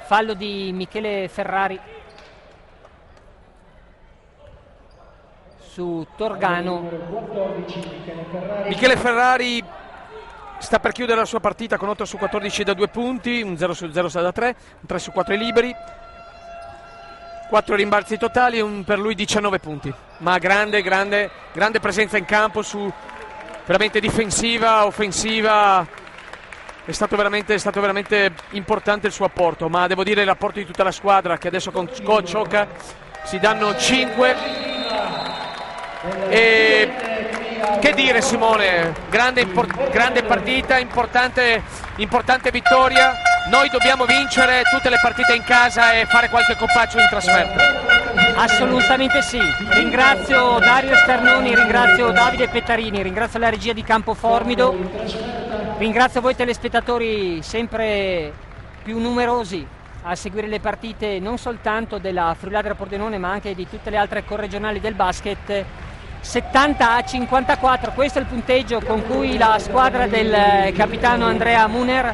fallo di Michele Ferrari su Torgano. Michele Ferrari sta per chiudere la sua partita con 8 su 14 da 2 punti, un 0 su 0 da 3, un 3 su 4 liberi, 4 rimbalzi totali e per lui 19 punti. Ma grande presenza in campo, veramente difensiva, offensiva. È stato veramente importante il suo apporto, ma devo dire l'apporto di tutta la squadra, che adesso con coach Oka si danno 5 e Che dire, Simone, grande partita, importante vittoria. Noi dobbiamo vincere tutte le partite in casa e fare qualche colpaccio in trasferta. Assolutamente sì. Ringrazio Dario Starnoni, ringrazio Davide Pettarini, ringrazio la regia di Campo Formido, ringrazio voi telespettatori sempre più numerosi a seguire le partite non soltanto della Friuladra Pordenone ma anche di tutte le altre corregionali del basket. 70-54, questo è il punteggio con cui la squadra del capitano Andrea Muner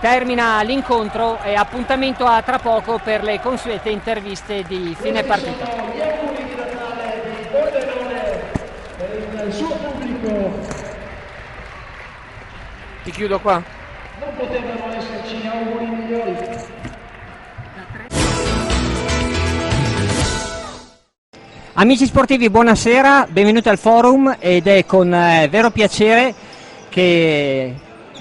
termina l'incontro, e appuntamento a tra poco per le consuete interviste di fine partita. Il suo pubblico, ti chiudo qua. non potevano esserci auguri migliori. Amici sportivi, buonasera, benvenuti al forum, ed è con vero piacere che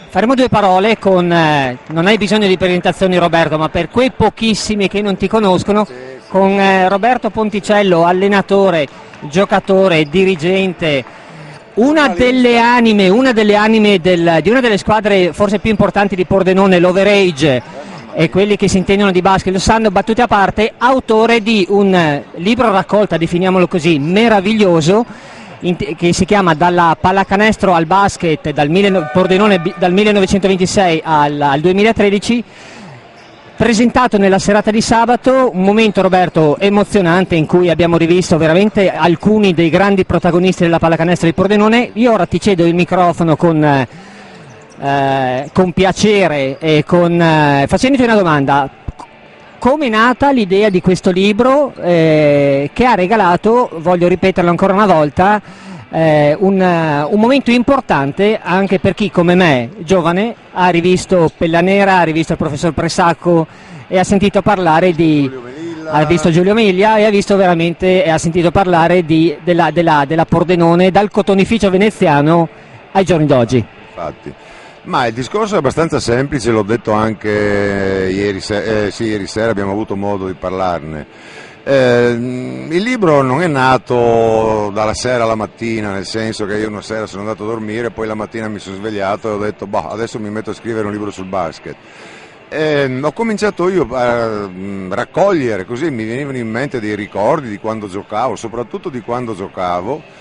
faremo due parole con, non hai bisogno di presentazioni Roberto, ma per quei pochissimi che non ti conoscono, con Roberto Ponticello, allenatore, giocatore, dirigente, una delle anime di una delle squadre forse più importanti di Pordenone, l'Overage, e quelli che si intendono di basket lo sanno, battute a parte, autore di un libro raccolta, definiamolo così, meraviglioso, che si chiama Dalla pallacanestro al basket, Pordenone dal 1926 al 2013, presentato nella serata di sabato, un momento, Roberto, emozionante in cui abbiamo rivisto veramente alcuni dei grandi protagonisti della pallacanestro di Pordenone. Io ora ti cedo il microfono con piacere e facendoti una domanda: come è nata l'idea di questo libro che ha regalato, voglio ripeterlo ancora una volta, un momento importante anche per chi come me, giovane, ha rivisto Pellanera, ha rivisto il professor Pressacco e ha sentito parlare ha visto Giulio Miglia e ha sentito parlare della Pordenone dal cotonificio veneziano ai giorni d'oggi. Infatti. Ma il discorso è abbastanza semplice, l'ho detto anche ieri sera abbiamo avuto modo di parlarne. Il libro non è nato dalla sera alla mattina, nel senso che io una sera sono andato a dormire, poi la mattina mi sono svegliato e ho detto adesso mi metto a scrivere un libro sul basket. Ho cominciato io a raccogliere, così mi venivano in mente dei ricordi di quando giocavo, soprattutto di quando giocavo.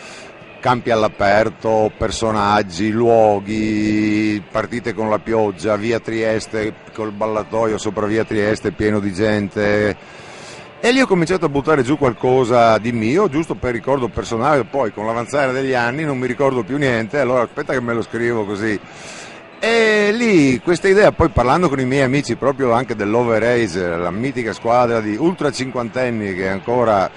Campi all'aperto, personaggi, luoghi, partite con la pioggia, via Trieste, col ballatoio sopra via Trieste pieno di gente. E lì ho cominciato a buttare giù qualcosa di mio, giusto per ricordo personale, poi con l'avanzare degli anni non mi ricordo più niente, allora aspetta che me lo scrivo così. E lì questa idea, poi parlando con i miei amici proprio anche dell'Overage, la mitica squadra di ultra cinquantenni che ancora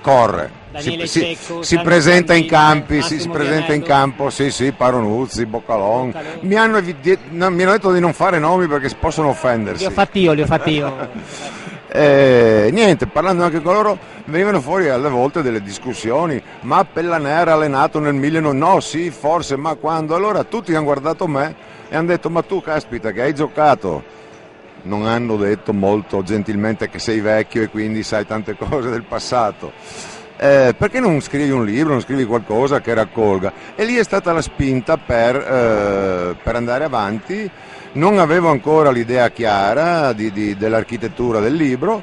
corre, si presenta in campi, si presenta in campo, sì, Paronuzzi, Boccalon, mi hanno detto di non fare nomi perché possono offendersi. Li ho fatti io. Niente, parlando anche con loro venivano fuori alle volte delle discussioni, ma Pellanera allenato nel 1900, no sì forse, ma quando? Allora tutti hanno guardato me e hanno detto ma tu caspita che hai giocato, non hanno detto molto gentilmente che sei vecchio e quindi sai tante cose del passato, perché non scrivi un libro, non scrivi qualcosa che raccolga? E lì è stata la spinta per andare avanti. Non avevo ancora l'idea chiara dell'architettura del libro,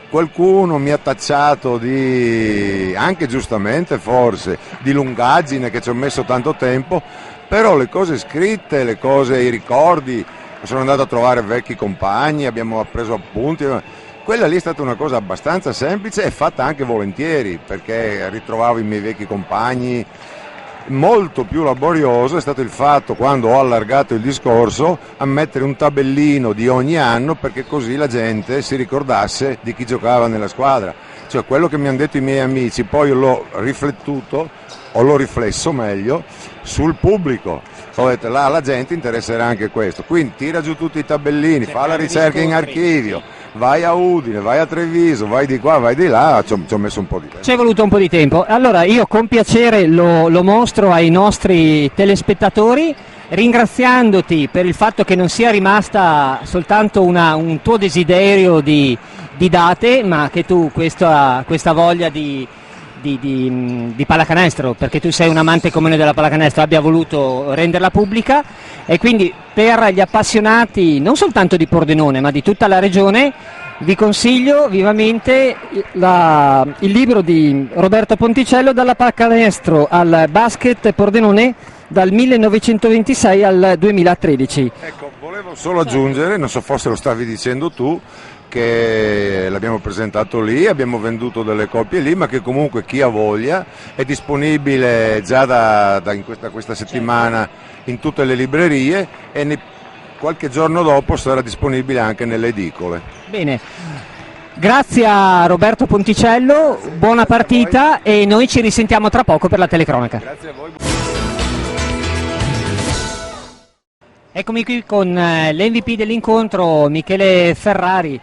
qualcuno mi ha tacciato anche giustamente forse, di lungaggine, che ci ho messo tanto tempo, però le cose scritte, i ricordi, sono andato a trovare vecchi compagni, abbiamo preso appunti, quella lì è stata una cosa abbastanza semplice e fatta anche volentieri, perché ritrovavo i miei vecchi compagni. Molto più laborioso è stato il fatto, quando ho allargato il discorso, a mettere un tabellino di ogni anno, perché così la gente si ricordasse di chi giocava nella squadra, cioè quello che mi hanno detto i miei amici, poi l'ho riflettuto, o l'ho riflesso meglio, sul pubblico. Ho detto la gente interesserà anche questo, quindi tira giù tutti i tabellini, fa la ricerca in archivio, vai a Udine, vai a Treviso, vai di qua, vai di là, ci ho messo un po' di tempo. Ci è voluto un po' di tempo. Allora io con piacere lo mostro ai nostri telespettatori. ringraziandoti per il fatto che non sia rimasta soltanto un tuo desiderio di date, ma che tu questa voglia di pallacanestro, perché tu sei un amante come noi della pallacanestro, abbia voluto renderla pubblica, e quindi per gli appassionati non soltanto di Pordenone ma di tutta la regione vi consiglio vivamente il libro di Roberto Ponticello, Dalla pallacanestro al basket Pordenone dal 1926 al 2013. Ecco, volevo solo aggiungere, non so, forse lo stavi dicendo tu, che l'abbiamo presentato lì, abbiamo venduto delle copie lì, ma che comunque chi ha voglia è disponibile già in questa settimana in tutte le librerie, e qualche giorno dopo sarà disponibile anche nelle edicole. Bene, grazie a Roberto Ponticello, buona partita e noi ci risentiamo tra poco per la telecronaca. Grazie a voi. Eccomi qui con l'MVP dell'incontro, Michele Ferrari.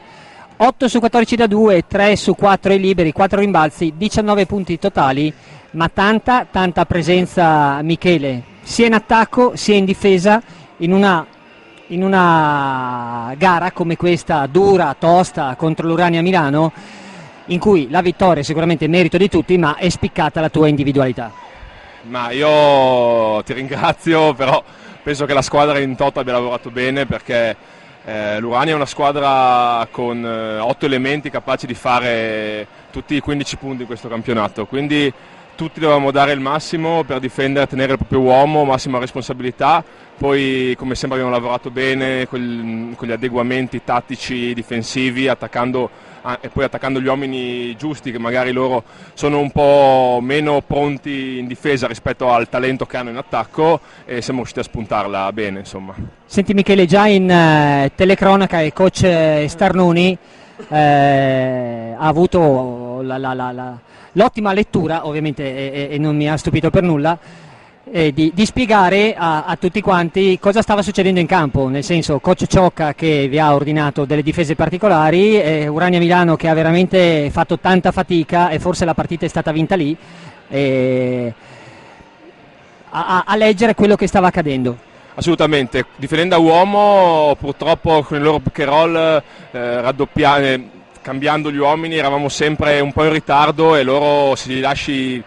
8 su 14 da 2, 3 su 4 ai liberi, 4 rimbalzi, 19 punti totali, ma tanta presenza, Michele, sia in attacco sia in difesa, in una gara come questa, dura, tosta, contro l'Urania Milano, in cui la vittoria è sicuramente merito di tutti, ma è spiccata la tua individualità. Ma io ti ringrazio, però penso che la squadra in toto abbia lavorato bene, perché l'Urania è una squadra con 8 elementi capaci di fare tutti i 15 punti in questo campionato, quindi tutti dovevamo dare il massimo per difendere, tenere il proprio uomo, massima responsabilità. Poi come sempre abbiamo lavorato bene con gli adeguamenti tattici difensivi, e poi attaccando gli uomini giusti, che magari loro sono un po' meno pronti in difesa rispetto al talento che hanno in attacco, e siamo riusciti a spuntarla bene, insomma. Senti Michele, già in telecronaca il coach Starnuni ha avuto l'ottima lettura, ovviamente, e non mi ha stupito per nulla, di spiegare a tutti quanti cosa stava succedendo in campo, nel senso, coach Ciocca che vi ha ordinato delle difese particolari, Urania Milano che ha veramente fatto tanta fatica, e forse la partita è stata vinta lì, a leggere quello che stava accadendo. Assolutamente, difendendo a uomo, purtroppo con il loro pick and roll cambiando gli uomini eravamo sempre un po' in ritardo, e loro, se li lasci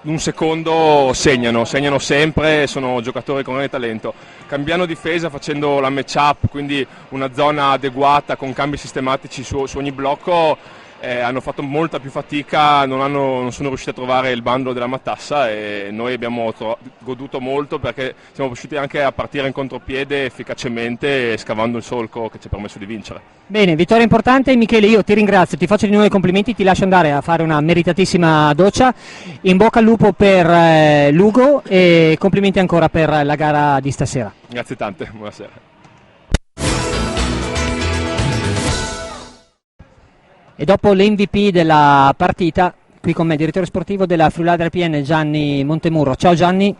un secondo, segnano sempre, sono giocatori con grande talento. Cambiando difesa, facendo la match up, quindi una zona adeguata con cambi sistematici su ogni blocco, hanno fatto molta più fatica, non sono riusciti a trovare il bandolo della matassa, e noi abbiamo goduto molto, perché siamo riusciti anche a partire in contropiede efficacemente, scavando il solco che ci ha permesso di vincere. Bene, vittoria importante. Michele, io ti ringrazio, ti faccio di nuovo i complimenti, ti lascio andare a fare una meritatissima doccia, in bocca al lupo per Lugo, e complimenti ancora per la gara di stasera. Grazie tante, buonasera. E dopo l'MVP della partita, qui con me il direttore sportivo della Friulada RPN, Gianni Montemurro. Ciao Gianni.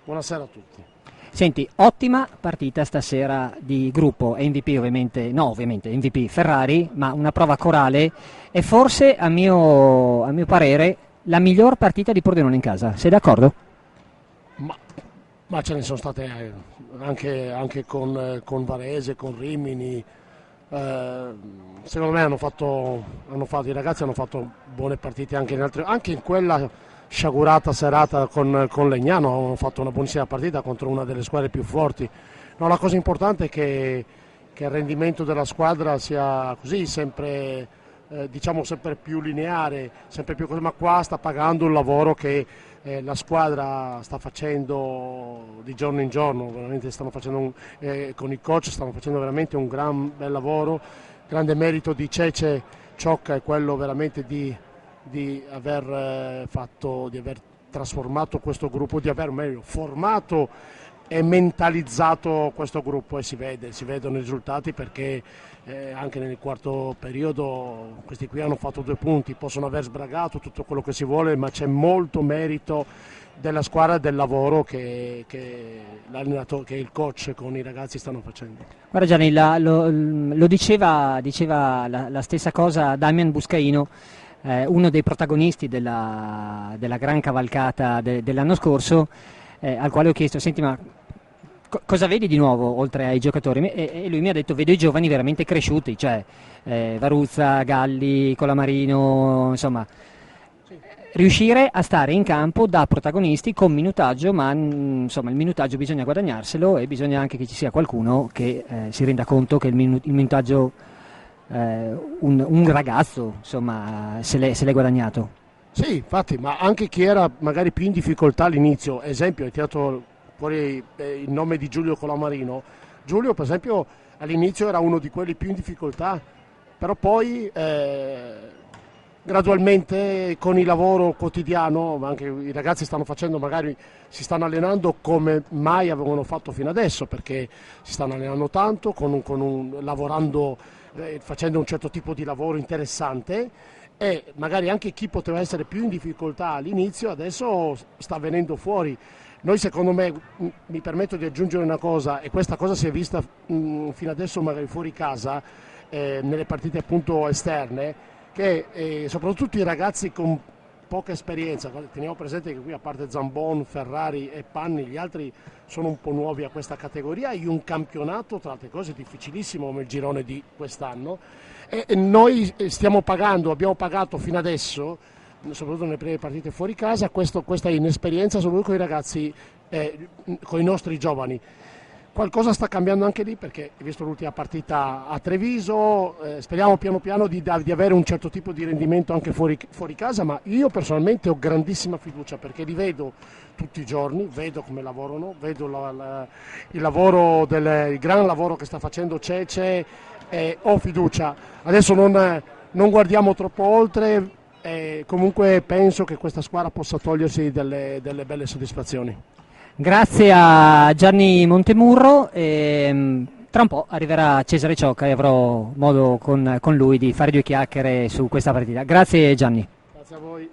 Buonasera a tutti. Senti, ottima partita stasera di gruppo, MVP ovviamente MVP Ferrari, ma una prova corale, e forse a mio parere la miglior partita di Pordenone in casa. Sei d'accordo? Ma ce ne sono state anche con Varese, con Rimini. Secondo me i ragazzi hanno fatto buone partite anche in quella sciagurata serata con Legnano, hanno fatto una buonissima partita contro una delle squadre più forti. No, la cosa importante è che il rendimento della squadra sia così, sempre sempre più lineare, sempre più così, ma qua sta pagando un lavoro che la squadra sta facendo di giorno in giorno, veramente con il coach stanno facendo veramente un bel lavoro. Grande merito di Cece Ciocca è quello veramente di aver trasformato questo gruppo, di aver formato e mentalizzato questo gruppo, e si vedono i risultati, perché anche nel quarto periodo questi qui hanno fatto 2 punti, possono aver sbragato tutto quello che si vuole, ma c'è molto merito della squadra, del lavoro che l'allenatore, che il coach con i ragazzi stanno facendo. Guarda Gianni, lo diceva la stessa cosa Damian Buscaino, uno dei protagonisti della gran cavalcata dell'anno scorso, al quale ho chiesto: senti, ma Cosa vedi di nuovo oltre ai giocatori? E lui mi ha detto: vedo i giovani veramente cresciuti, cioè Varuzza, Galli, Colamarino, insomma, riuscire a stare in campo da protagonisti con minutaggio, ma insomma il minutaggio bisogna guadagnarselo e bisogna anche che ci sia qualcuno che si renda conto che il minutaggio un ragazzo insomma se l'è guadagnato. Sì, infatti, ma anche chi era magari più in difficoltà all'inizio, esempio, hai tirato fuori il nome di Giulio Colamarino. Giulio, per esempio, all'inizio era uno di quelli più in difficoltà, però poi gradualmente con il lavoro quotidiano, anche i ragazzi stanno facendo, magari si stanno allenando come mai avevano fatto fino adesso, perché si stanno allenando tanto, lavorando, facendo un certo tipo di lavoro interessante. E magari anche chi poteva essere più in difficoltà all'inizio adesso sta venendo fuori. Noi, secondo me, mi permetto di aggiungere una cosa, e questa cosa si è vista fino adesso magari fuori casa, nelle partite appunto esterne, che soprattutto i ragazzi con poca esperienza, teniamo presente che qui a parte Zambon, Ferrari e Panni, gli altri sono un po' nuovi a questa categoria, in un campionato tra altre cose difficilissimo come il girone di quest'anno, e noi abbiamo pagato fino adesso, soprattutto nelle prime partite fuori casa, questa inesperienza soprattutto con i ragazzi, con i nostri giovani. Qualcosa sta cambiando anche lì, perché ho visto l'ultima partita a Treviso, speriamo piano piano di avere un certo tipo di rendimento anche fuori casa, ma io personalmente ho grandissima fiducia perché li vedo tutti i giorni, vedo come lavorano, vedo il gran lavoro che sta facendo Cece, ho fiducia. Adesso non guardiamo troppo oltre, comunque penso che questa squadra possa togliersi delle belle soddisfazioni. Grazie a Gianni Montemurro, tra un po' arriverà Cesare Ciocca e avrò modo con lui di fare due chiacchiere su questa partita. Grazie Gianni. Grazie a voi.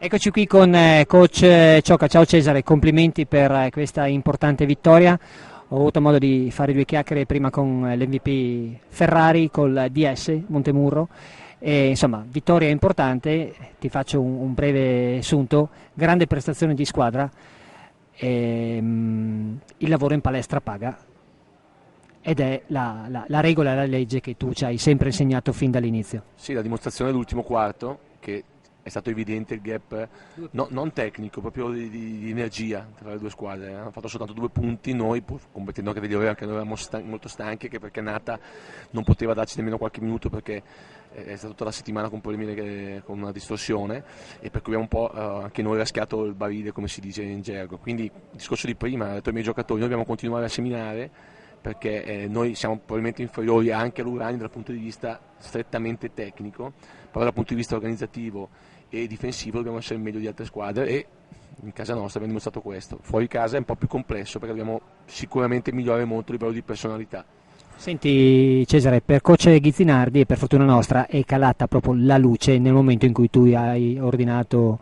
Eccoci qui con coach Ciocca. Ciao Cesare, complimenti per questa importante vittoria. Ho avuto modo di fare due chiacchiere prima con l'MVP Ferrari, col DS Montemurro. E, insomma, vittoria importante, ti faccio un breve assunto, grande prestazione di squadra, il lavoro in palestra paga ed è la regola e la legge che tu ci hai sempre insegnato fin dall'inizio. Sì, la dimostrazione dell'ultimo quarto, che è stato evidente il gap non tecnico, proprio di energia tra le due squadre. Hanno fatto soltanto 2 punti, noi pur commettendo anche degli errori, anche noi eravamo molto stanchi, anche perché Nata non poteva darci nemmeno qualche minuto perché è stata tutta la settimana con problemi con una distorsione, e per cui abbiamo un po' anche noi raschiato il barile, come si dice in gergo. Quindi il discorso di prima, ho detto ai miei giocatori, noi dobbiamo continuare a seminare perché noi siamo probabilmente inferiori anche all'Urani dal punto di vista strettamente tecnico, però dal punto di vista organizzativo e difensivo dobbiamo essere meglio di altre squadre, e in casa nostra abbiamo dimostrato questo. Fuori casa è un po' più complesso perché dobbiamo sicuramente migliorare molto a livello di personalità. Senti Cesare, per coach Ghizzinardi e per fortuna nostra è calata proprio la luce nel momento in cui tu hai ordinato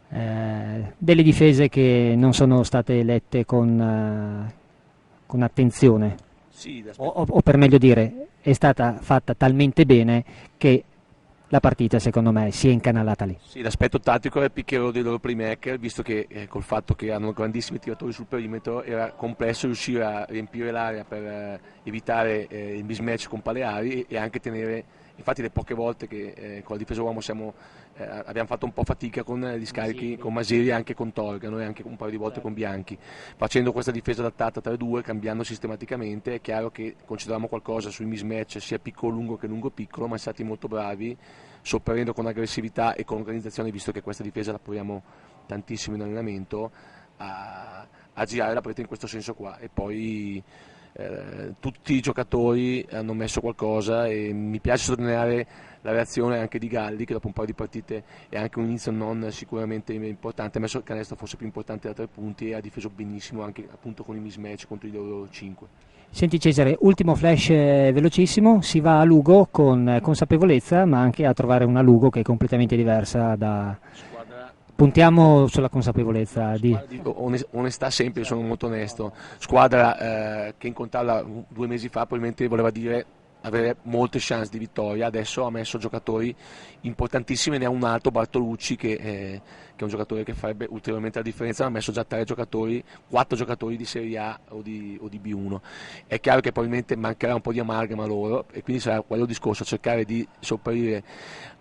delle difese che non sono state lette con attenzione, sì, o per meglio dire è stata fatta talmente bene che la partita secondo me si è incanalata lì. Sì, l'aspetto tattico è il picchiero dei loro playmaker, visto che col fatto che hanno grandissimi tiratori sul perimetro era complesso riuscire a riempire l'area per evitare il mismatch con Paleari e anche tenere, infatti le poche volte che con la difesa uomo abbiamo fatto un po' fatica con gli scarichi con Maseri e anche con Torgano e anche un paio di volte con Bianchi. Facendo questa difesa adattata 3-2, cambiando sistematicamente, è chiaro che concedevamo qualcosa sui mismatch sia piccolo-lungo che lungo-piccolo, ma siamo stati molto bravi, sopperendo con aggressività e con organizzazione, visto che questa difesa la proviamo tantissimo in allenamento, a girare la partita in questo senso qua. E poi tutti i giocatori hanno messo qualcosa, e mi piace sottolineare la reazione anche di Galli, che dopo un paio di partite e anche un inizio non sicuramente importante ha messo il canestro forse più importante da 3 punti e ha difeso benissimo anche appunto con i mismatch contro i loro 5. Senti Cesare, ultimo flash velocissimo, si va a Lugo con consapevolezza, ma anche a trovare una Lugo che è completamente diversa da... Puntiamo sulla consapevolezza di onestà sempre, sono molto onesto. Squadra che incontrarla 2 mesi fa probabilmente voleva dire avere molte chance di vittoria. Adesso ha messo giocatori importantissimi, ne ha un altro, Bartolucci, che è un giocatore che farebbe ulteriormente la differenza, ma ha messo già 4 giocatori di Serie A o di B1. È chiaro che probabilmente mancherà un po' di amalgama loro, e quindi sarà quello il discorso, cercare di sopperire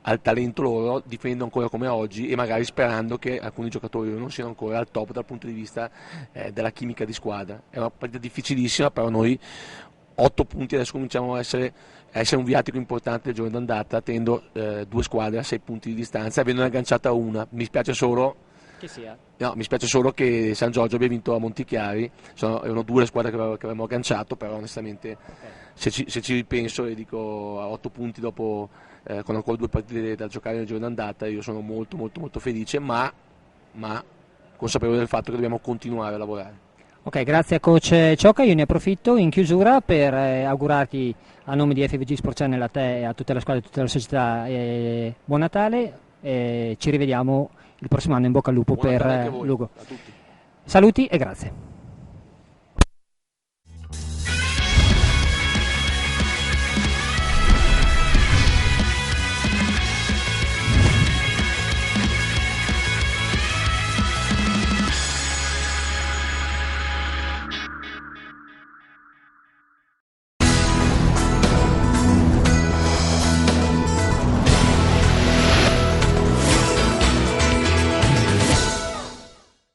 al talento loro, difendendo ancora come oggi, e magari sperando che alcuni giocatori non siano ancora al top dal punto di vista della chimica di squadra. È una partita difficilissima, però noi 8 punti adesso cominciamo a essere un viatico importante del giorno d'andata, tenendo 2 squadre a 6 punti di distanza, avendo agganciata una. Mi spiace solo che San Giorgio abbia vinto a Montichiari. Erano 2 le squadre che avevamo agganciato, però onestamente se ci ripenso e dico a 8 punti dopo, con ancora 2 partite da giocare nel giorno d'andata, io sono molto molto molto felice, ma consapevole del fatto che dobbiamo continuare a lavorare. Ok, grazie a coach Ciocca. Io ne approfitto in chiusura per augurarti a nome di FVG Sport Channel, a te e a tutta la squadra e a tutta la società, buon Natale, ci rivediamo il prossimo anno. In bocca al lupo per Lugo. Saluti e grazie.